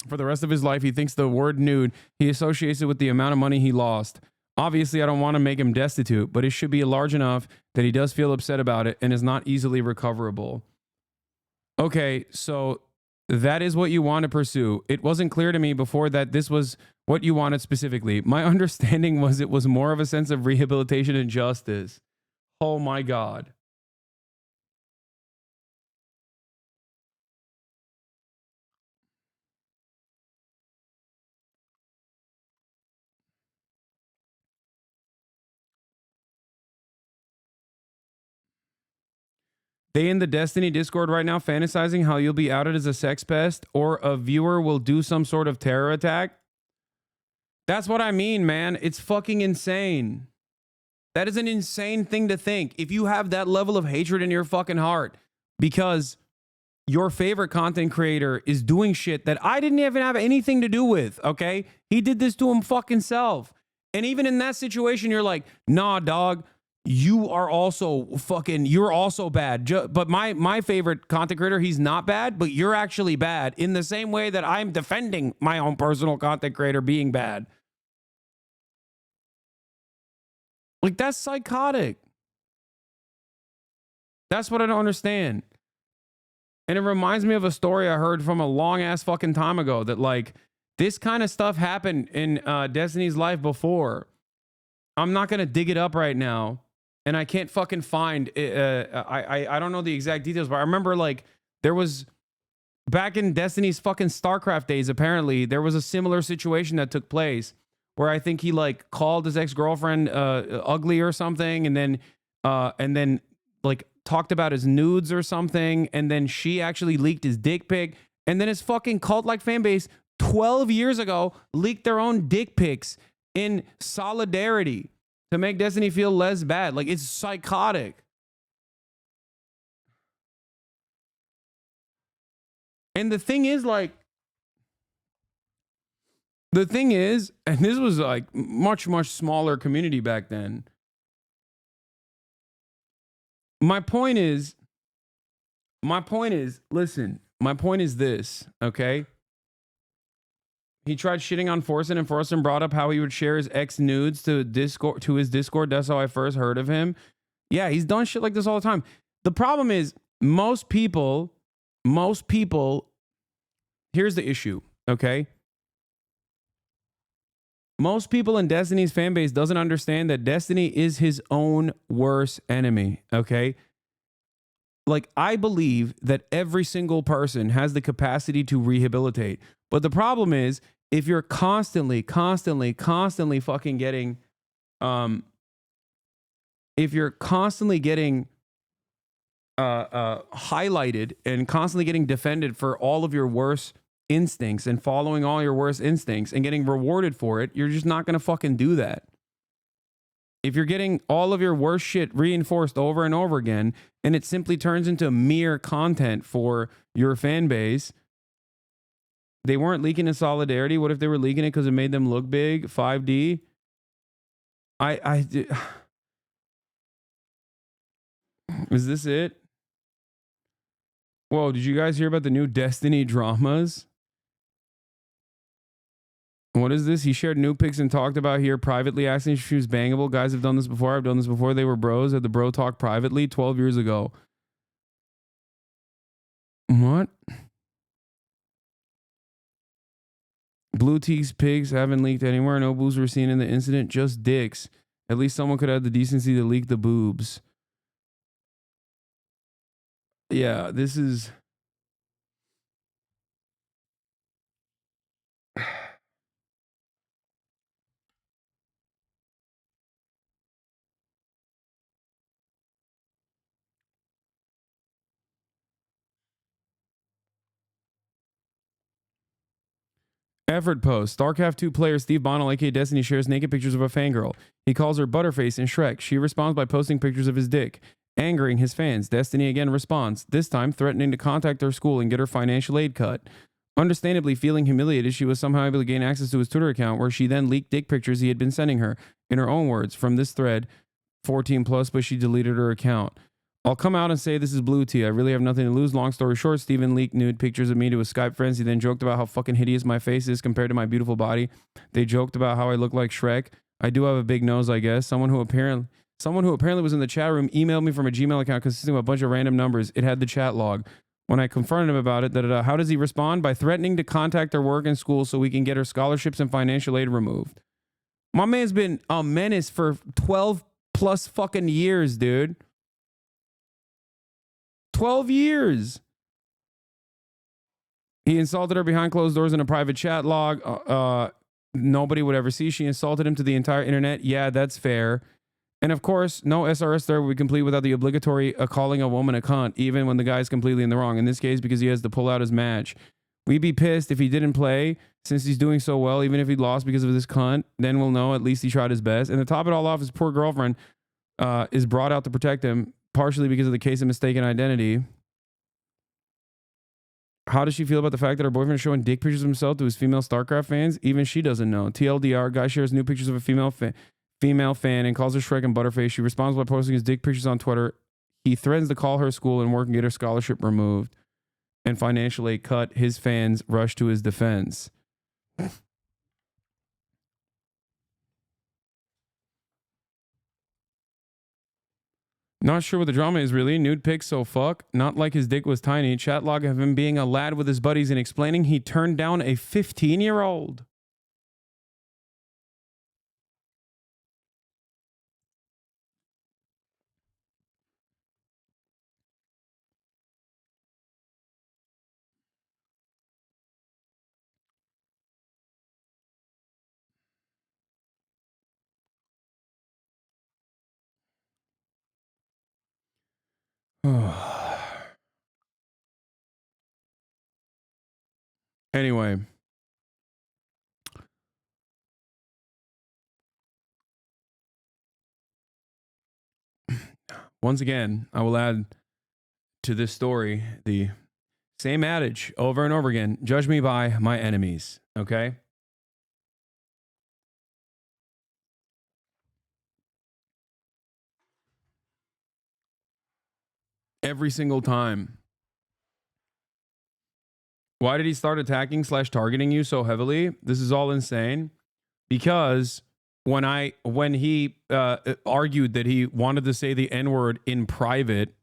For the rest of his life, he thinks the word nude, he associates it with the amount of money he lost. Obviously, I don't want to make him destitute, but it should be large enough that he does feel upset about it and is not easily recoverable. Okay, so that is what you want to pursue. It wasn't clear to me before that this was what you wanted specifically. My understanding was it was more of a sense of rehabilitation and justice. Oh my God. They in the Destiny Discord right now fantasizing how you'll be outed as a sex pest or a viewer will do some sort of terror attack. That's what I mean, man. It's fucking insane. That is an insane thing to think. If you have that level of hatred in your fucking heart because your favorite content creator is doing shit that I didn't even have anything to do with, okay? He did this to him fucking self. And even in that situation, you're like, nah, dog, you are also fucking, you're also bad. But my favorite content creator, he's not bad, but you're actually bad in the same way that I'm defending my own personal content creator being bad. Like, that's psychotic. That's what I don't understand. And it reminds me of a story I heard from a long ass fucking time ago that like this kind of stuff happened in Destiny's life before. I'm not going to dig it up right now, and I can't fucking find. I don't know the exact details, but I remember like there was back in Destiny's fucking StarCraft days. Apparently, there was a similar situation that took place where I think he like called his ex-girlfriend ugly or something, and then like talked about his nudes or something, and then she actually leaked his dick pic, and then his fucking cult-like fan base 12 years ago leaked their own dick pics in solidarity to make Destiny feel less bad. Like, it's psychotic. And the thing is, and this was like much, much smaller community back then. My point is, listen, my point is this, okay? He tried shitting on Forsen, and Forsen brought up how he would share his ex nudes to his Discord. That's how I first heard of him. Yeah, he's done shit like this all the time. The problem is, most people, here's the issue, okay? Most people in Destiny's fan base doesn't understand that Destiny is his own worst enemy, okay? Like, I believe that every single person has the capacity to rehabilitate. But the problem is, if you're constantly fucking getting, if you're constantly getting highlighted and constantly getting defended for all of your worst instincts and following all your worst instincts and getting rewarded for it, you're just not going to fucking do that. If you're getting all of your worst shit reinforced over and over again, and it simply turns into mere content for your fan base, they weren't leaking in solidarity. What if they were leaking it because it made them look big? 5D? Is this it? Whoa, did you guys hear about the new Destiny dramas? What is this? He shared new pics and talked about here privately, asking if she was bangable. Guys have done this before. I've done this before. They were bros. Had the bro talk privately 12 years ago. What? Blue Tees pigs haven't leaked anywhere. No boobs were seen in the incident. Just dicks. At least someone could have the decency to leak the boobs. Yeah, this is... Effort post. StarCraft 2 player Steve Bonnell, aka Destiny, shares naked pictures of a fangirl. He calls her Butterface in Shrek. She responds by posting pictures of his dick, angering his fans. Destiny again responds, this time threatening to contact her school and get her financial aid cut. Understandably feeling humiliated, she was somehow able to gain access to his Twitter account, where she then leaked dick pictures he had been sending her. In her own words, from this thread, 14 plus, but she deleted her account. I'll come out and say this is blue tea. I really have nothing to lose. Long story short, Steven leaked nude pictures of me to his Skype friends. He then joked about how fucking hideous my face is compared to my beautiful body. They joked about how I look like Shrek. I do have a big nose, I guess. Someone who apparently was in the chat room emailed me from a Gmail account consisting of a bunch of random numbers. It had the chat log. When I confronted him about it, how does he respond? By threatening to contact her work and school so we can get her scholarships and financial aid removed. My man's been a menace for 12 plus fucking years, dude. 12 years. He insulted her behind closed doors in a private chat log. Nobody would ever see. She insulted him to the entire internet. Yeah, that's fair. And of course, no SRS thread would be complete without the obligatory calling a woman a cunt, even when the guy's completely in the wrong. In this case, because he has to pull out his match. We'd be pissed if he didn't play, since he's doing so well. Even if he lost because of this cunt, then we'll know at least he tried his best. And to top it all off, his poor girlfriend is brought out to protect him, partially because of the case of mistaken identity. How does she feel about the fact that her boyfriend is showing dick pictures of himself to his female StarCraft fans? Even she doesn't know. TLDR, guy shares new pictures of a female fan and calls her Shrek and Butterface. She responds by posting his dick pictures on Twitter. He threatens to call her school and work and get her scholarship removed and financial aid cut. His fans rush to his defense. Not sure what the drama is really. Nude pics, so fuck. Not like his dick was tiny. Chat log of him being a lad with his buddies and explaining he turned down a 15-year-old. Anyway. Once again, I will add to this story the same adage over and over again. Judge me by my enemies. Okay? Every single time. Why did he start attacking / targeting you so heavily? This is all insane. Because when he argued that he wanted to say the N-word in private,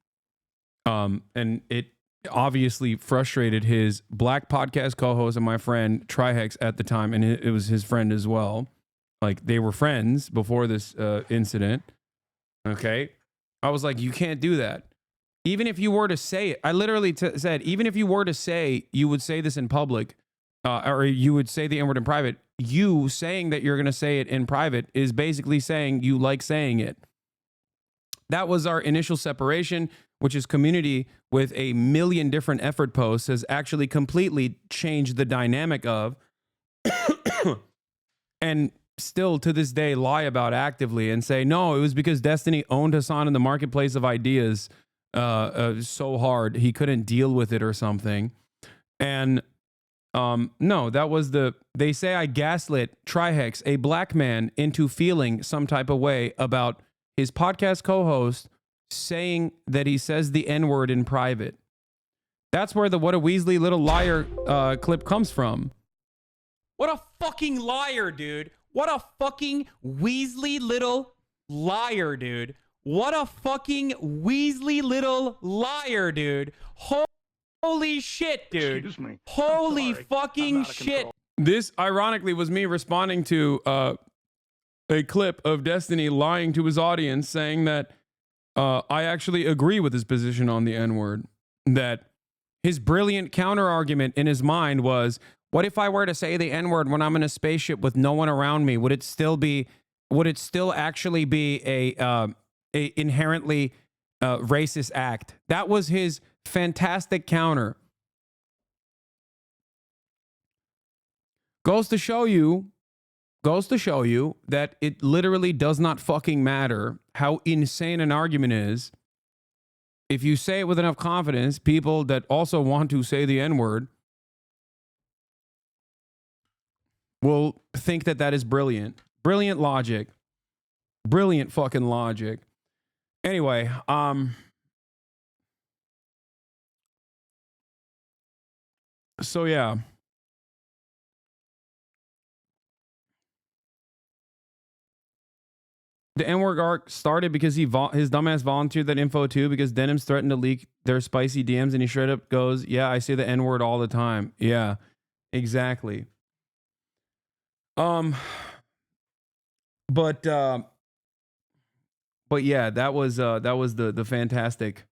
and it obviously frustrated his black podcast co-host and my friend Trihex at the time, and it was his friend as well. Like, they were friends before this incident. Okay? I was like, you can't do that. Even if you were to say it, I literally said, even if you were to say you would say this in public, or you would say the N-word in private, you saying that you're going to say it in private is basically saying you like saying it. That was our initial separation, which is community with a million different effort posts has actually completely changed the dynamic of, and still to this day lie about actively and say, no, it was because Destiny owned Hasan in the marketplace of ideas so hard he couldn't deal with it or something. And no, that was they say I gaslit Trihex, a black man, into feeling some type of way about his podcast co-host saying that he says the N-word in private. That's where the "what a Weasley little liar" clip comes from. What a fucking liar, dude. What a fucking Weasley little liar, dude. What a fucking Weasley little liar, dude. Holy shit, dude. Excuse me. Holy fucking shit. This, ironically, was me responding to a clip of Destiny lying to his audience saying that I actually agree with his position on the N-word. That his brilliant counter argument in his mind was, what if I were to say the N-word when I'm in a spaceship with no one around me? Would it still actually be a inherently racist act? That was his fantastic counter. Goes to show you that it literally does not fucking matter how insane an argument is. If you say it with enough confidence, people that also want to say the N-word will think that that is brilliant. Brilliant logic. Brilliant fucking logic. Anyway, so yeah. The N-word arc started because his dumbass volunteered that info too, because Denim's threatened to leak their spicy DMs, and he straight up goes, yeah, I say the N-word all the time. Yeah, exactly. But yeah, that was the fantastic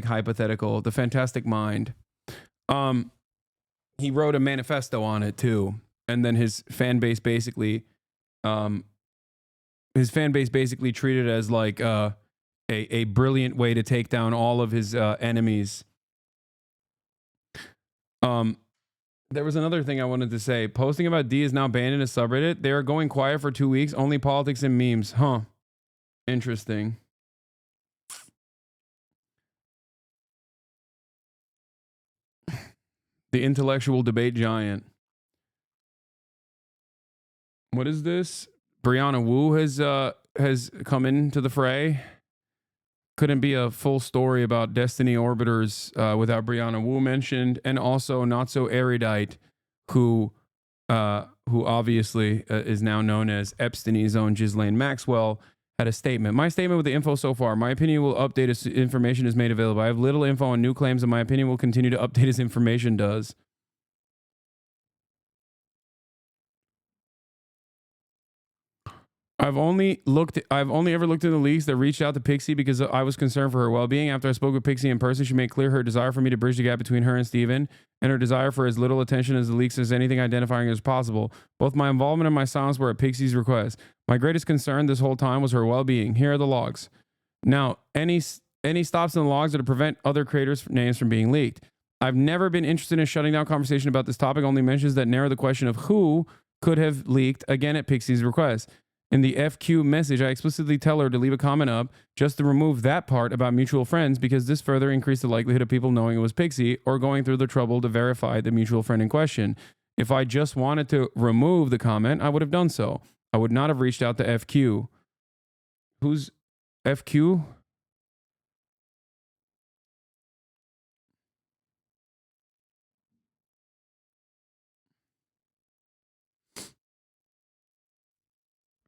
hypothetical, the fantastic mind. He wrote a manifesto on it too, and then his fan base basically treated it as like a brilliant way to take down all of his enemies. There was another thing I wanted to say. Posting about D is now banned in a subreddit. They are going quiet for 2 weeks. Only politics and memes. Huh. Interesting. The intellectual debate giant. What is this? Brianna Wu has come into the fray. Couldn't be a full story about Destiny Orbiters without Brianna Wu mentioned, and also Not So Erudite, who obviously is now known as Epstein's own Ghislaine Maxwell, had a statement. My statement with the info so far. My opinion will update as information is made available. I have little info on new claims, and my opinion will continue to update as information does. I've only ever looked at the leaks that reached out to Pxie because I was concerned for her well-being. After I spoke with Pxie in person, she made clear her desire for me to bridge the gap between her and Steven, and her desire for as little attention as the leaks as anything identifying as possible. Both my involvement and my silence were at Pxie's request. My greatest concern this whole time was her well-being. Here are the logs. Now, any any stops in the logs or to prevent other creators' names from being leaked. I've never been interested in shutting down conversation about this topic, only mentions that narrow the question of who could have leaked, again at Pxie's request. In the FQ message, I explicitly tell her to leave a comment up just to remove that part about mutual friends because this further increased the likelihood of people knowing it was Pxie or going through the trouble to verify the mutual friend in question. If I just wanted to remove the comment, I would have done so. I would not have reached out to FQ. Who's FQ?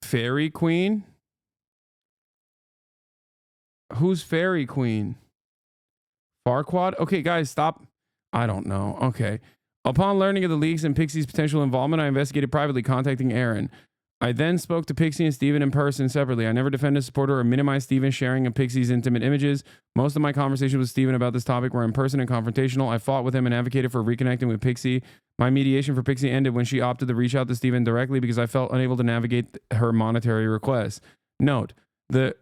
Fairy Queen? Who's Fairy Queen? Farquad? Okay, guys, stop. I don't know. Okay. Upon learning of the leaks and Pxie's potential involvement, I investigated privately, contacting Aaron. I then spoke to Pxie and Steven in person separately. I never defended, supported, or minimized Steven's sharing of Pxie's intimate images. Most of my conversations with Steven about this topic were in person and confrontational. I fought with him and advocated for reconnecting with Pxie. My mediation for Pxie ended when she opted to reach out to Steven directly because I felt unable to navigate her monetary requests. Note, there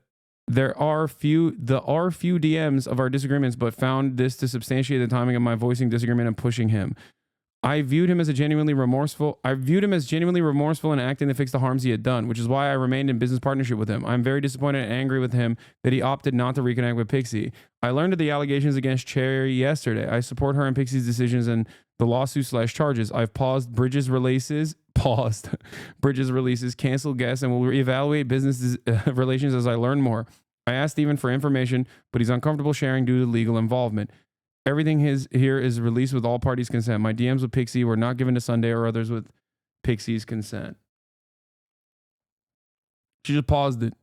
are few DMs of our disagreements, but found this to substantiate the timing of my voicing disagreement and pushing him. I viewed him as genuinely remorseful in acting to fix the harms he had done, which is why I remained in business partnership with him. I'm very disappointed and angry with him that he opted not to reconnect with Pxie. I learned of the allegations against Cherry yesterday. I support her and Pxie's decisions and the lawsuit/charges. I've paused Bridges releases, canceled guests, and will reevaluate business relations as I learn more. I asked Steven for information, but he's uncomfortable sharing due to legal involvement. Everything here is released with all parties' consent. My DMs with Pxie were not given to Sunday or others with Pxie's consent. She just paused it.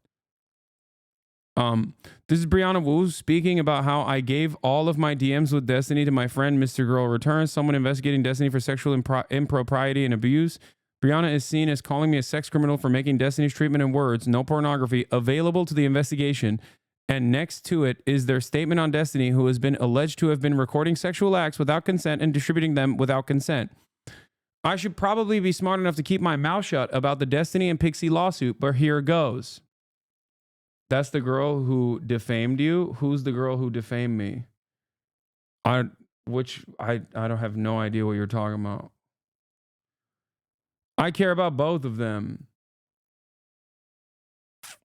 This is Brianna Wu speaking about how I gave all of my DMs with Destiny to my friend Mr. Girl Returns, someone investigating Destiny for sexual impropriety and abuse. Brianna is seen as calling me a sex criminal for making Destiny's treatment and words, no pornography, available to the investigation. And next to it is their statement on Destiny, who has been alleged to have been recording sexual acts without consent and distributing them without consent. I should probably be smart enough to keep my mouth shut about the Destiny and Pxie lawsuit, but here goes. That's the girl who defamed you? Who's the girl who defamed me? I don't have no idea what you're talking about. I care about both of them.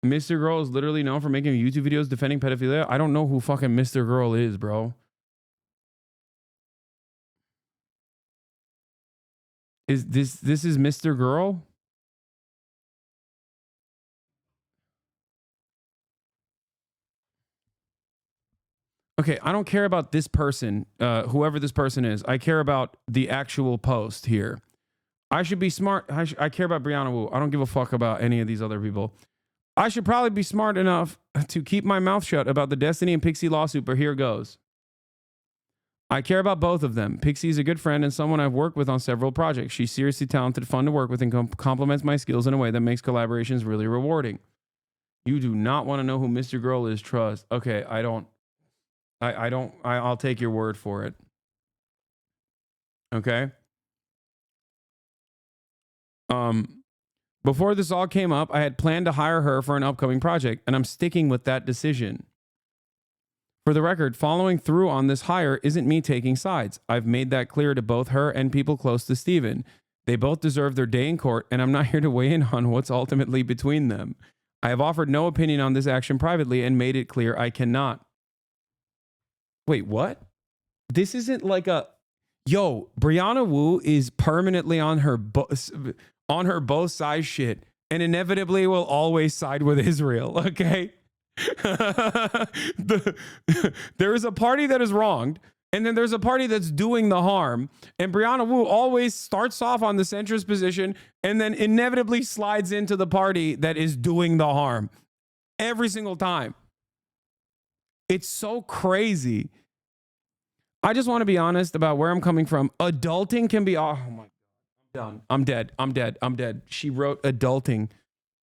Mr. Girl is literally known for making YouTube videos defending pedophilia. I don't know who fucking Mr. Girl is, bro. Is this is Mr. Girl? Okay, I don't care about this person, whoever this person is. I care about the actual post here. I should be smart. I care about Brianna Wu. I don't give a fuck about any of these other people. I should probably be smart enough to keep my mouth shut about the Destiny and Pxie lawsuit, but here goes. I care about both of them. Pxie is a good friend and someone I've worked with on several projects. She's seriously talented, fun to work with, and complements my skills in a way that makes collaborations really rewarding. You do not want to know who Mr. Girl is, trust. Okay, I'll take your word for it. Okay? Before this all came up, I had planned to hire her for an upcoming project, and I'm sticking with that decision. For the record, following through on this hire isn't me taking sides. I've made that clear to both her and people close to Steven. They both deserve their day in court, and I'm not here to weigh in on what's ultimately between them. I have offered no opinion on this action privately and made it clear I cannot. Wait, what? This isn't like a... Yo, Brianna Wu is permanently on her both sides shit, and inevitably will always side with Israel, okay? There is a party that is wronged, and then there's a party that's doing the harm, and Brianna Wu always starts off on the centrist position and then inevitably slides into the party that is doing the harm every single time. It's so crazy. I just want to be honest about where I'm coming from. Adulting can be... Oh my God. I'm done. I'm dead. She wrote adulting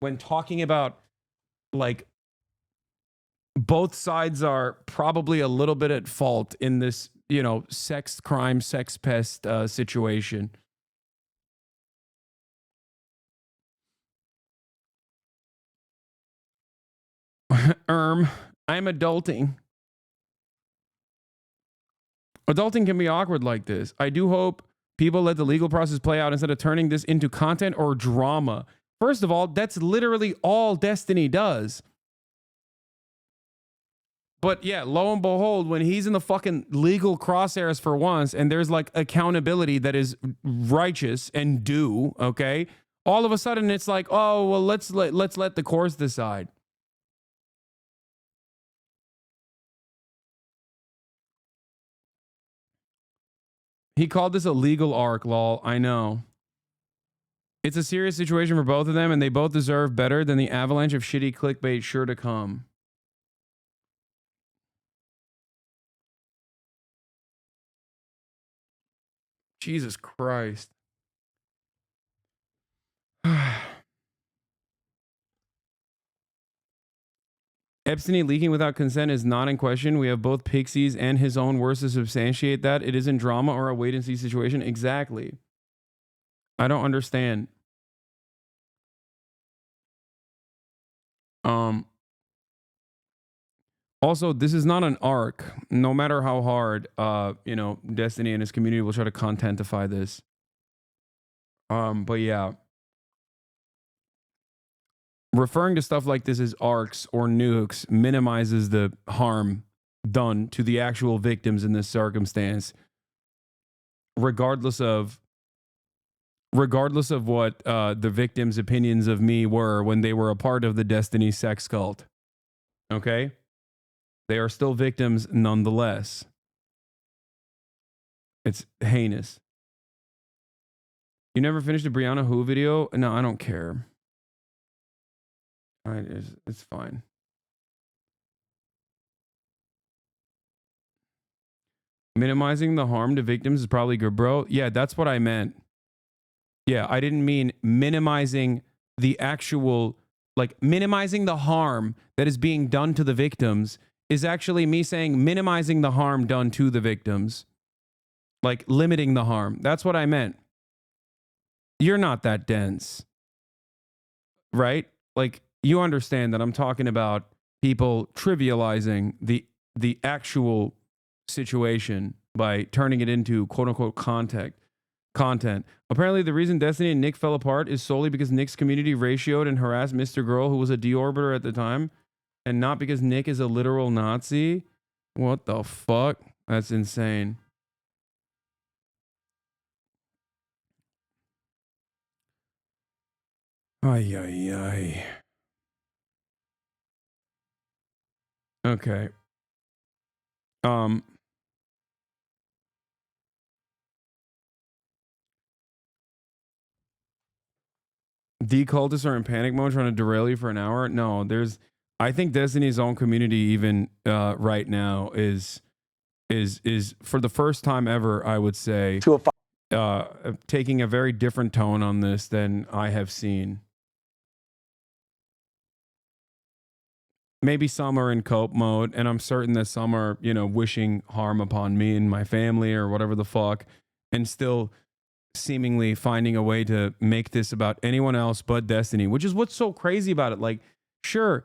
when talking about, like, both sides are probably a little bit at fault in this, sex crime, sex pest situation. I'm adulting. Adulting can be awkward like this. I do hope people let the legal process play out instead of turning this into content or drama. First of all, that's literally all Destiny does. But yeah, lo and behold, when he's in the fucking legal crosshairs for once and there's like accountability that is righteous and due, okay? All of a sudden it's like, oh, well, let's let the courts decide. He called this a legal arc, lol. I know. It's a serious situation for both of them, and they both deserve better than the avalanche of shitty clickbait sure to come. Jesus Christ. Epstein leaking without consent is not in question. We have both Pxie's and his own words to substantiate that. It isn't drama or a wait and see situation. Exactly. I don't understand. Also, this is not an arc. No matter how hard Destiny and his community will try to contentify this. But yeah. Referring to stuff like this as arcs or nukes minimizes the harm done to the actual victims in this circumstance, regardless of what the victims' opinions of me were when they were a part of the Destiny sex cult. Okay? They are still victims nonetheless. It's heinous. You never finished a Brianna Who video? No, I don't care. It's fine. Minimizing the harm to victims is probably good, bro. Yeah, that's what I meant. Yeah, I didn't mean minimizing the actual, like minimizing the harm that is being done to the victims is actually me saying minimizing the harm done to the victims. Like limiting the harm. That's what I meant. You're not that dense. Right? Like you understand that I'm talking about people trivializing the actual situation by turning it into quote unquote content. Apparently, the reason Destiny and Nick fell apart is solely because Nick's community ratioed and harassed Mr. Girl, who was a deorbiter at the time, and not because Nick is a literal Nazi. What the fuck? That's insane. Ay, ay, ay. Okay. Decultists are in panic mode trying to derail you for an hour. No, I think Destiny's own community even right now is for the first time ever, I would say, taking a very different tone on this than I have seen. Maybe some are in cope mode, and I'm certain that some are, wishing harm upon me and my family or whatever the fuck, and still seemingly finding a way to make this about anyone else but Destiny, which is what's so crazy about it. Like, sure,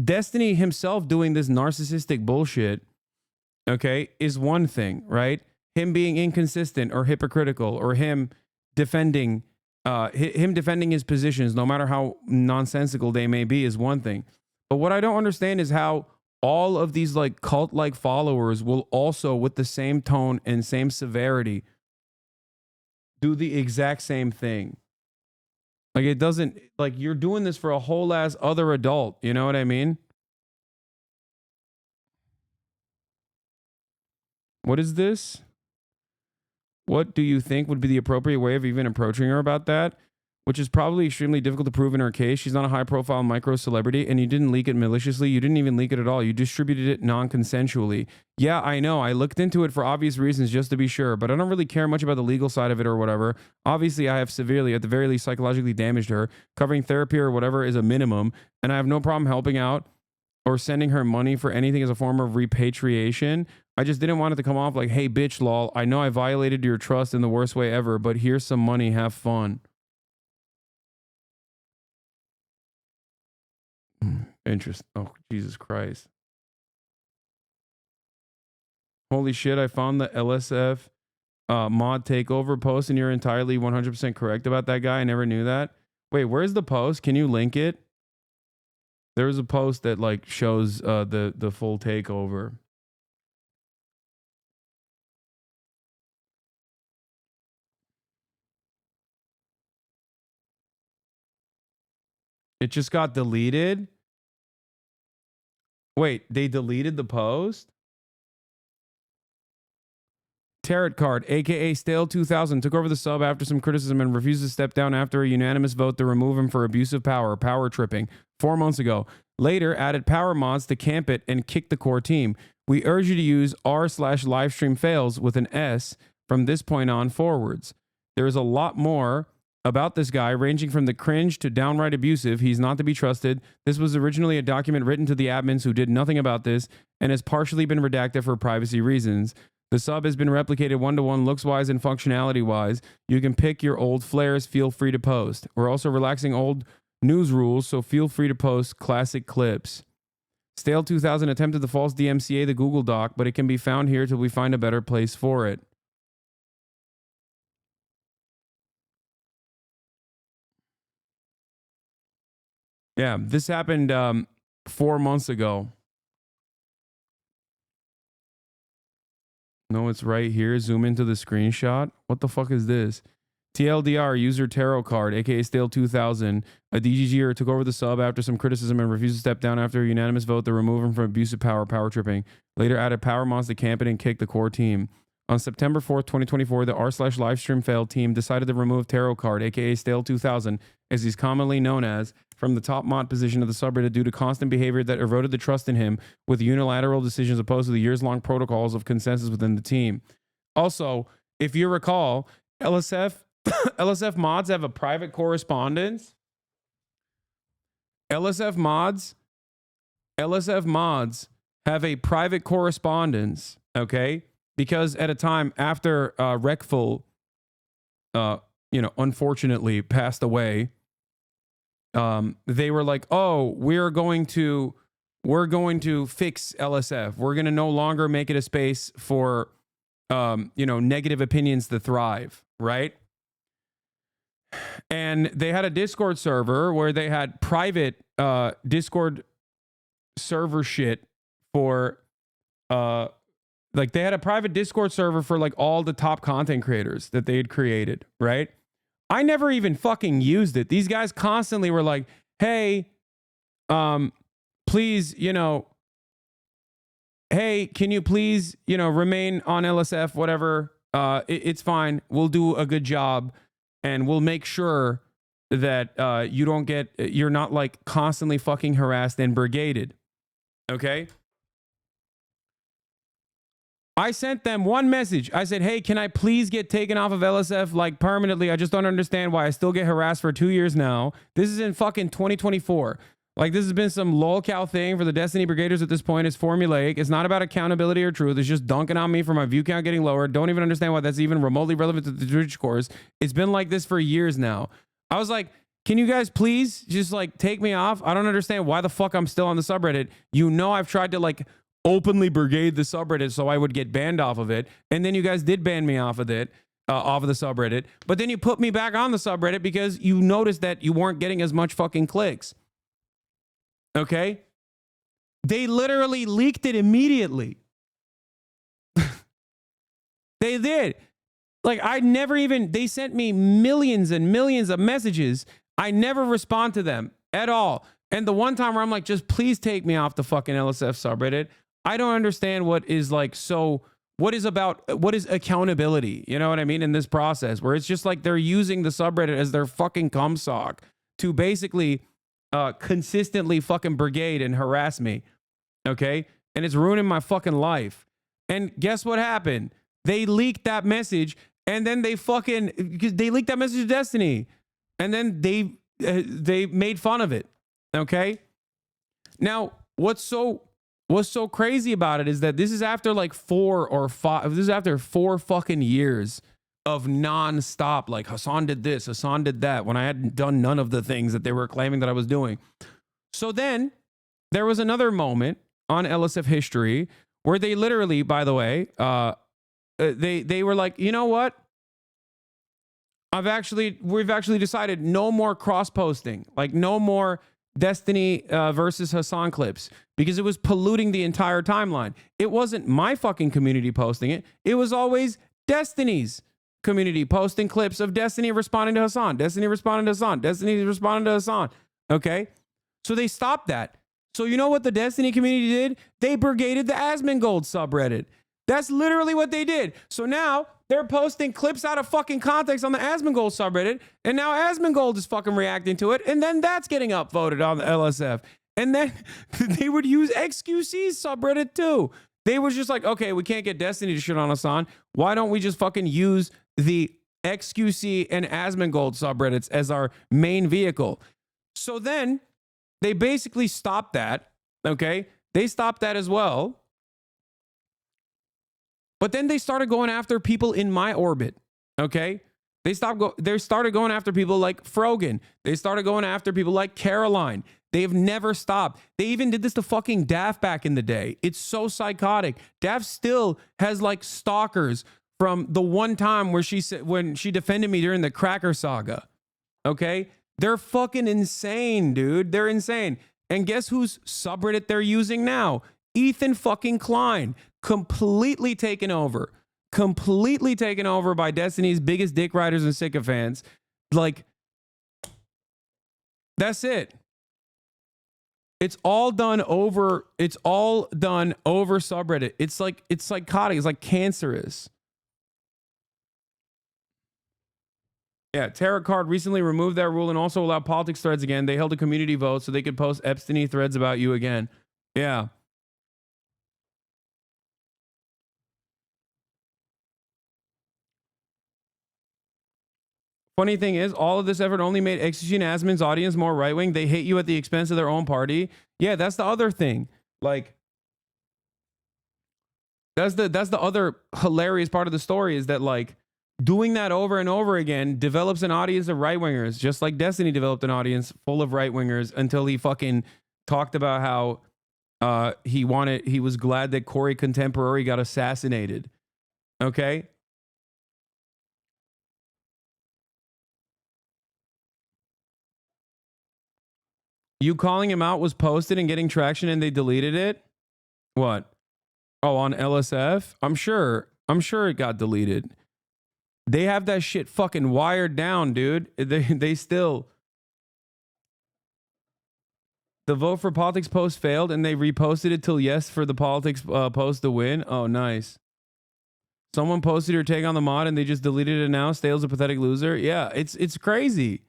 Destiny himself doing this narcissistic bullshit, okay, is one thing, right? Him being inconsistent or hypocritical, or him defending his positions, no matter how nonsensical they may be, is one thing. But what I don't understand is how all of these like cult-like followers will also, with the same tone and same severity, do the exact same thing. Like it doesn't, like you're doing this for a whole ass other adult. You know what I mean? What is this? What do you think would be the appropriate way of even approaching her about that? Which is probably extremely difficult to prove in her case. She's not a high profile micro celebrity, and you didn't leak it maliciously. You didn't even leak it at all. You distributed it non-consensually. Yeah, I know. I looked into it for obvious reasons just to be sure, but I don't really care much about the legal side of it or whatever. Obviously, I have severely, at the very least, psychologically damaged her. Covering therapy or whatever is a minimum, and I have no problem helping out or sending her money for anything as a form of repatriation. I just didn't want it to come off like, hey, bitch, lol, I know I violated your trust in the worst way ever, but here's some money, have fun. Interesting. Oh, Jesus Christ. Holy shit, I found the LSF mod takeover post and you're entirely 100% correct about that guy. I never knew that. Wait, where's the post? Can you link it? There was a post that like shows the full takeover. It just got deleted. Wait, they deleted the post? Tarot card, aka Stale 2000, took over the sub after some criticism and refused to step down after a unanimous vote to remove him for abusive power tripping 4 months ago. Later, added power mods to camp it and kick the core team. We urge you to use r/livestream fails with an S from this point on forwards. There is a lot more about this guy, ranging from the cringe to downright abusive. He's not to be trusted. This was originally a document written to the admins who did nothing about this and has partially been redacted for privacy reasons. The sub has been replicated one-to-one looks-wise and functionality-wise. You can pick your old flares. Feel free to post. We're also relaxing old news rules, so feel free to post classic clips. Stale 2000 attempted the false DMCA, the Google Doc, but it can be found here till we find a better place for it. Yeah, this happened 4 months ago. No, it's right here. Zoom into the screenshot. What the fuck is this? TLDR, user tarot card, aka Stale 2000. A DGGer took over the sub after some criticism and refused to step down after a unanimous vote to remove him from abusive power tripping. Later added power mods to camp it and kick the core team. On September 4th, 2024, the r/livestream fail team decided to remove tarot card, aka Stale 2000, as he's commonly known as, from the top mod position of the subreddit due to constant behavior that eroded the trust in him with unilateral decisions opposed to the years-long protocols of consensus within the team. Also, if you recall, LSF mods have a private correspondence. LSF mods have a private correspondence, okay? Because at a time after Rekful, unfortunately passed away, they were like, "Oh, we're going to fix LSF. We're going to no longer make it a space for, negative opinions to thrive," right? And they had a Discord server where they had private Discord server shit for, like they had a private Discord server for like all the top content creators that they had created, right? I never even fucking used it. These guys constantly were like, "Hey, please, hey, can you please, remain on LSF, whatever. It's fine. We'll do a good job and we'll make sure that you're not like constantly fucking harassed and brigaded." Okay? I sent them one message. I said, "Hey, can I please get taken off of LSF like permanently? I just don't understand why I still get harassed for 2 years now. This is in fucking 2024. Like this has been some lolcow thing for the Destiny Brigaders at this point. It's formulaic. It's not about accountability or truth. It's just dunking on me for my view count getting lower. Don't even understand why that's even remotely relevant to the Twitch course. It's been like this for years now." I was like, "Can you guys please just like take me off? I don't understand why the fuck I'm still on the subreddit. I've tried to like openly brigade the subreddit so I would get banned off of it. And then you guys did ban me off of it, off of the subreddit. But then you put me back on the subreddit because you noticed that you weren't getting as much fucking clicks." Okay? They literally leaked it immediately. They did. Like they sent me millions and millions of messages. I never respond to them at all. And the one time where I'm like, "Just please take me off the fucking LSF subreddit." I don't understand what is accountability, you know what I mean, in this process where it's just like they're using the subreddit as their fucking cum sock to basically consistently fucking brigade and harass me, okay? And it's ruining my fucking life. And guess what happened? They leaked that message and then they leaked that message to Destiny and then they made fun of it, okay? Now, what's so crazy about it is that this is after like 4 fucking years of non-stop, like Hasan did this, Hasan did that, when I hadn't done none of the things that they were claiming that I was doing. So then there was another moment on LSF history where they literally, by the way, they were like, you know what? We've actually decided no more cross posting, like no more Destiny versus Hasan clips, because it was polluting the entire timeline. It wasn't my fucking community posting it. It was always Destiny's community posting clips of Destiny responding to Hasan, Destiny responding to Hasan, Destiny responding to Hasan. Okay. So they stopped that. So you know what the Destiny community did? They brigaded the Asmongold subreddit. That's literally what they did. So now they're posting clips out of fucking context on the Asmongold subreddit, and now Asmongold is fucking reacting to it, and then that's getting upvoted on the LSF. And then they would use XQC's subreddit too. They was just like, okay, we can't get Destiny to shit on Hasan. Why don't we just fucking use the XQC and Asmongold subreddits as our main vehicle? So then they basically stopped that. Okay. They stopped that as well. But then they started going after people in my orbit. Okay. They started going after people like Frogan. They started going after people like Caroline. They've never stopped. They even did this to fucking Daff back in the day. It's so psychotic. Daff still has like stalkers from the one time where when she defended me during the Cracker Saga. Okay. They're fucking insane, dude. They're insane. And guess whose subreddit they're using now? Ethan fucking Klein. Completely taken over by Destiny's biggest dick riders and sycophants. Like, that's it. It's all done over subreddit. It's psychotic. It's like cancerous. Yeah, Tarot Card recently removed that rule and also allowed politics threads again. They held a community vote so they could post Epstein threads about you again. Yeah. Funny thing is, all of this effort only made XQC and Asmon's audience more right-wing. They hate you at the expense of their own party. Yeah, that's the other thing. Like, that's the other hilarious part of the story is that, like, doing that over and over again develops an audience of right-wingers, just like Destiny developed an audience full of right-wingers until he fucking talked about how he was glad that Corey Contemporary got assassinated. Okay? You calling him out was posted and getting traction and they deleted it? What? Oh, on LSF? I'm sure it got deleted. They have that shit fucking wired down, dude. They still... The vote for politics post failed and they reposted it till yes for the politics post to win. Oh, nice. Someone posted your take on the mod and they just deleted it now. Stale's a pathetic loser. Yeah, it's crazy.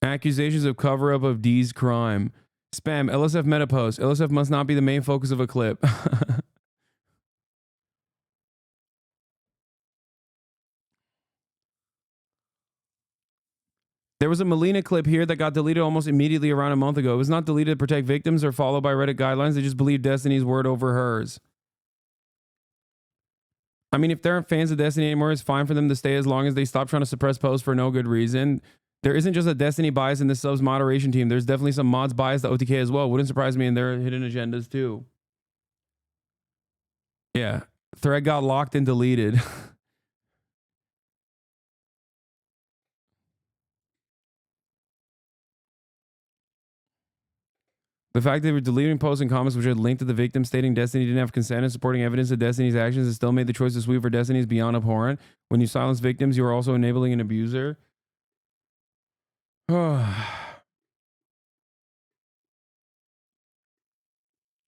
Accusations of cover-up of D's crime. Spam. LSF meta post. LSF must not be the main focus of a clip. There was a Melina clip here that got deleted almost immediately around a month ago. It was not deleted to protect victims or followed by Reddit guidelines. They just believed Destiny's word over hers. I mean, if they aren't fans of Destiny anymore, it's fine for them to stay as long as they stop trying to suppress posts for no good reason. There isn't just a Destiny bias in the subs moderation team. There's definitely some mods bias to OTK as well. Wouldn't surprise me in their hidden agendas too. Yeah. Thread got locked and deleted. The fact that they were deleting posts and comments which had linked to the victim stating Destiny didn't have consent and supporting evidence of Destiny's actions and still made the choice to sweep for Destiny is beyond abhorrent. When you silence victims, you are also enabling an abuser.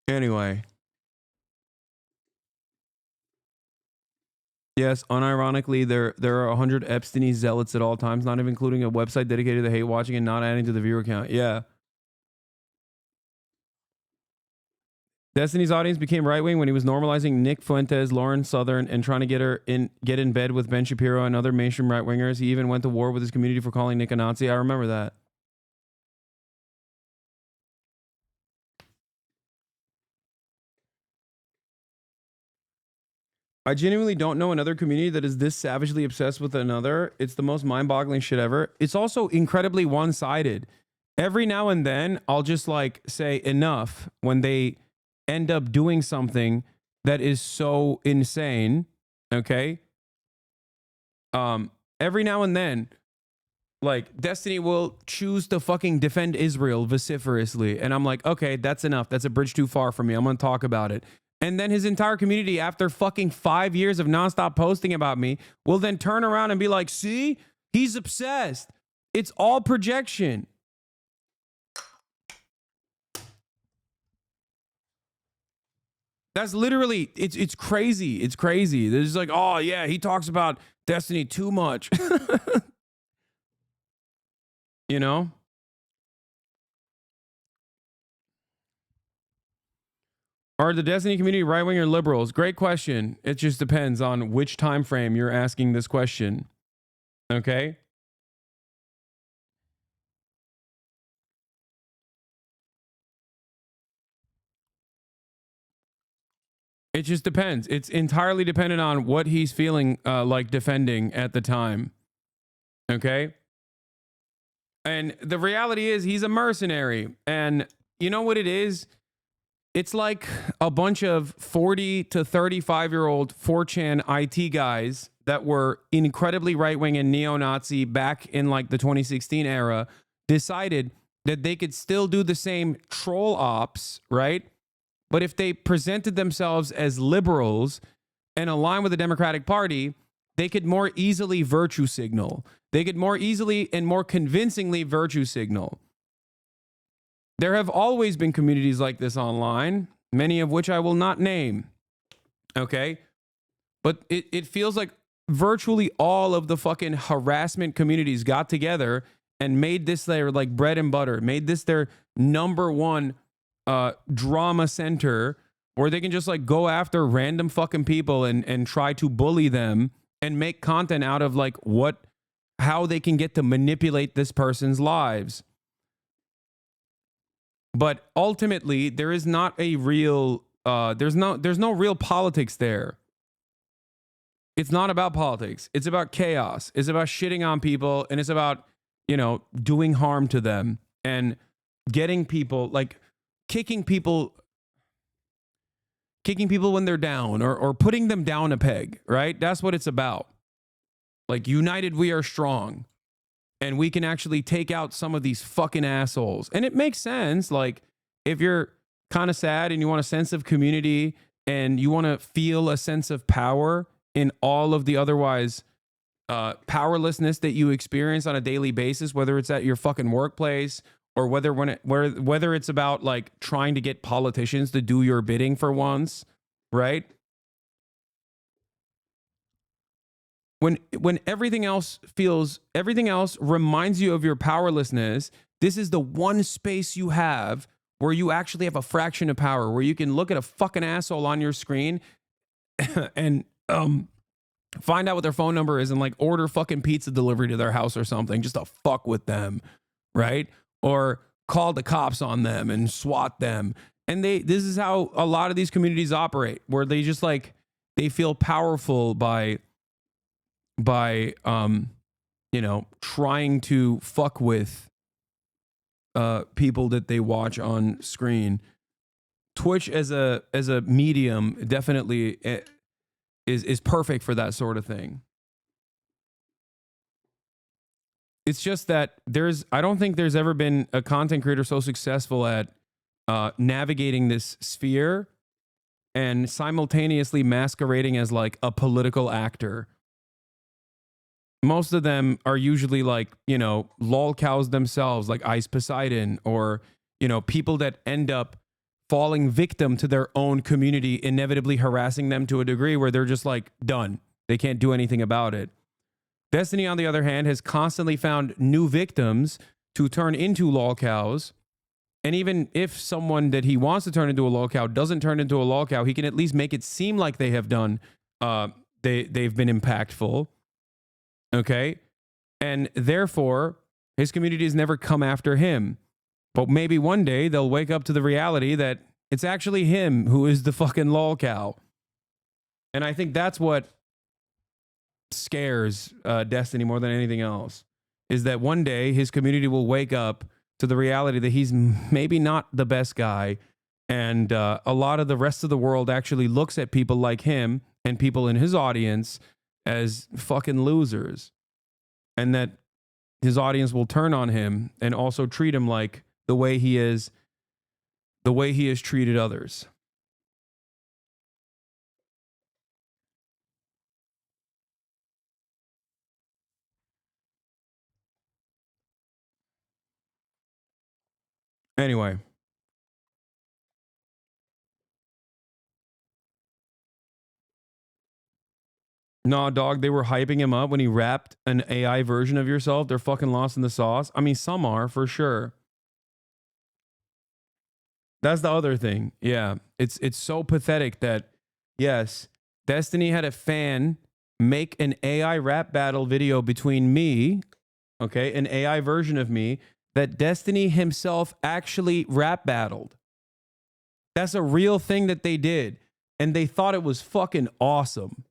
Anyway. Yes, unironically, there are 100 Epstein zealots at all times, not even including a website dedicated to hate watching and not adding to the viewer count. Yeah. Destiny's audience became right-wing when he was normalizing Nick Fuentes, Lauren Southern, and trying to get in bed with Ben Shapiro and other mainstream right-wingers. He even went to war with his community for calling Nick a Nazi. I remember that. I genuinely don't know another community that is this savagely obsessed with another. It's the most mind-boggling shit ever. It's also incredibly one-sided. every now and then I'll just like say enough when they end up doing something that is so insane. Okay. Every now and then, like Destiny will choose to fucking defend Israel vociferously. And I'm like, okay, that's enough. That's a bridge too far for me. I'm going to talk about it. And then his entire community, after fucking 5 years of nonstop posting about me, will then turn around and be like, see, he's obsessed. It's all projection. That's literally, it's crazy. It's crazy. There's like, oh yeah, he talks about Destiny too much. You know? Are the Destiny community right-wing or liberals? Great question. It just depends on which time frame you're asking this question. Okay? It just depends. It's entirely dependent on what he's feeling like defending at the time. Okay? And the reality is he's a mercenary. And you know what it is? It's like a bunch of 40 to 35-year-old 4chan IT guys that were incredibly right-wing and neo-Nazi back in like the 2016 era decided that they could still do the same troll ops, right? But if they presented themselves as liberals and aligned with the Democratic Party, they could more easily virtue signal. They could more easily and more convincingly virtue signal. There have always been communities like this online, many of which I will not name. Okay? But it feels like virtually all of the fucking harassment communities got together and made this their like bread and butter, made this their number one drama center where they can just like go after random fucking people and try to bully them and make content out of like how they can get to manipulate this person's lives. But ultimately, there is not a real there's no real politics there. It's not about politics. It's about chaos. It's about shitting on people, and it's about, you know, doing harm to them and getting people like kicking people when they're down or putting them down a peg, right? That's what it's about. Like, united we are strong. And we can actually take out some of these fucking assholes. And it makes sense. Like, if you're kind of sad and you want a sense of community and you want to feel a sense of power in all of the otherwise powerlessness that you experience on a daily basis, whether it's at your fucking workplace or whether it's about like trying to get politicians to do your bidding for once, right? When everything else reminds you of your powerlessness, this is the one space you have where you actually have a fraction of power, where you can look at a fucking asshole on your screen and find out what their phone number is and like order fucking pizza delivery to their house or something just to fuck with them, right? Or call the cops on them and SWAT them. And this is how a lot of these communities operate, where they just like they feel powerful by you know, trying to fuck with people that they watch on screen. Twitch as a medium definitely is perfect for that sort of thing. It's just that I don't think there's ever been a content creator so successful at navigating this sphere and simultaneously masquerading as like a political actor. Most of them are usually like, you know, lol cows themselves, like Ice Poseidon, or, you know, people that end up falling victim to their own community, inevitably harassing them to a degree where they're just like done. They can't do anything about it. Destiny, on the other hand, has constantly found new victims to turn into lol cows. And even if someone that he wants to turn into a lol cow doesn't turn into a lol cow, he can at least make it seem like they have done, they've been impactful. Okay. And therefore, his community has never come after him. But maybe one day they'll wake up to the reality that it's actually him who is the fucking lol cow. And I think that's what scares Destiny more than anything else, is that one day his community will wake up to the reality that he's maybe not the best guy. And a lot of the rest of the world actually looks at people like him and people in his audience as fucking losers. And that his audience will turn on him and also treat him like the way he has treated others. Anyway. Nah, dog, they were hyping him up when he rapped an AI version of yourself. They're fucking lost in the sauce. I mean, some are, for sure. That's the other thing. Yeah. It's so pathetic that, yes, Destiny had a fan make an AI rap battle video between me, okay, an AI version of me, that Destiny himself actually rap battled. That's a real thing that they did. And they thought it was fucking awesome.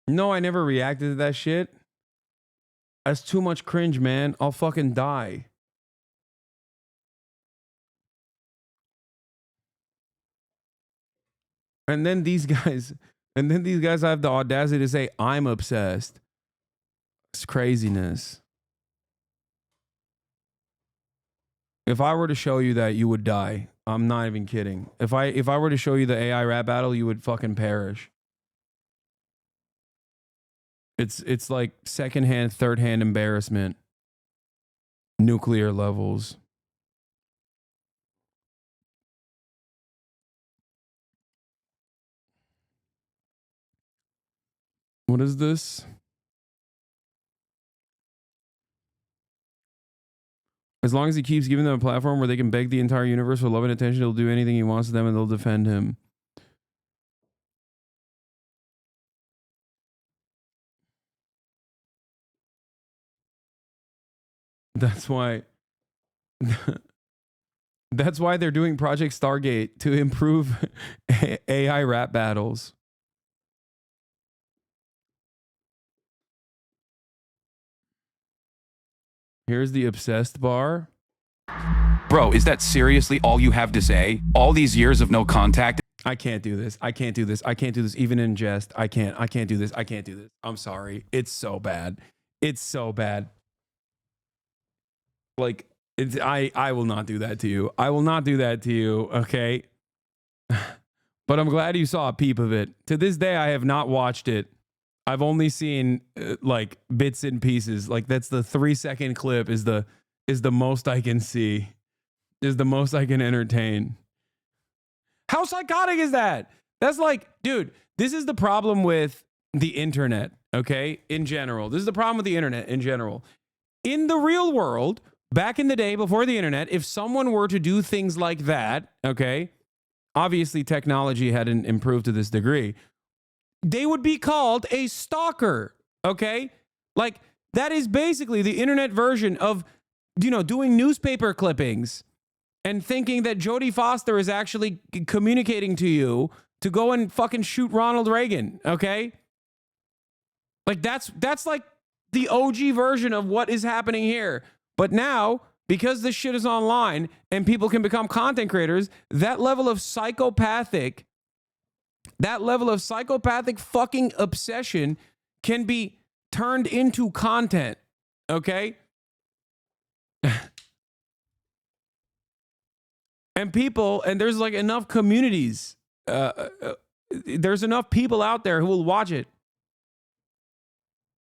No, I never reacted to that shit. That's too much cringe, man. I'll fucking die. And then these guys have the audacity to say, I'm obsessed. It's craziness. If I were to show you that, you would die. I'm not even kidding. If I were to show you the AI rap battle, you would fucking perish. It's like secondhand, third-hand embarrassment. Nuclear levels. What is this? As long as he keeps giving them a platform where they can beg the entire universe for love and attention, he'll do anything he wants to them and they'll defend him. That's why that's why they're doing Project Stargate, to improve AI rap battles. Here's the obsessed bar. Bro, is that seriously all you have to say? All these years of no contact? I can't do this. I can't do this. I can't do this even in jest. I can't do this. I can't do this. I'm sorry. It's so bad. It's so bad. Like, I will not do that to you. I will not do that to you, okay? But I'm glad you saw a peep of it. To this day, I have not watched it. I've only seen like bits and pieces. Like, that's the 3-second clip is the most I can see. Is the most I can entertain. How psychotic is that? That's like, dude, this is the problem with the internet, okay? In general. This is the problem with the internet in general. In the real world, back in the day before the internet, if someone were to do things like that, okay, obviously technology hadn't improved to this degree, they would be called a stalker, okay? Like, that is basically the internet version of, you know, doing newspaper clippings and thinking that Jodie Foster is actually communicating to you to go and fucking shoot Ronald Reagan, okay? Like, that's like the OG version of what is happening here. But now, because this shit is online and people can become content creators, that level of psychopathic fucking obsession can be turned into content, okay? And people, and there's like enough communities, there's enough people out there who will watch it.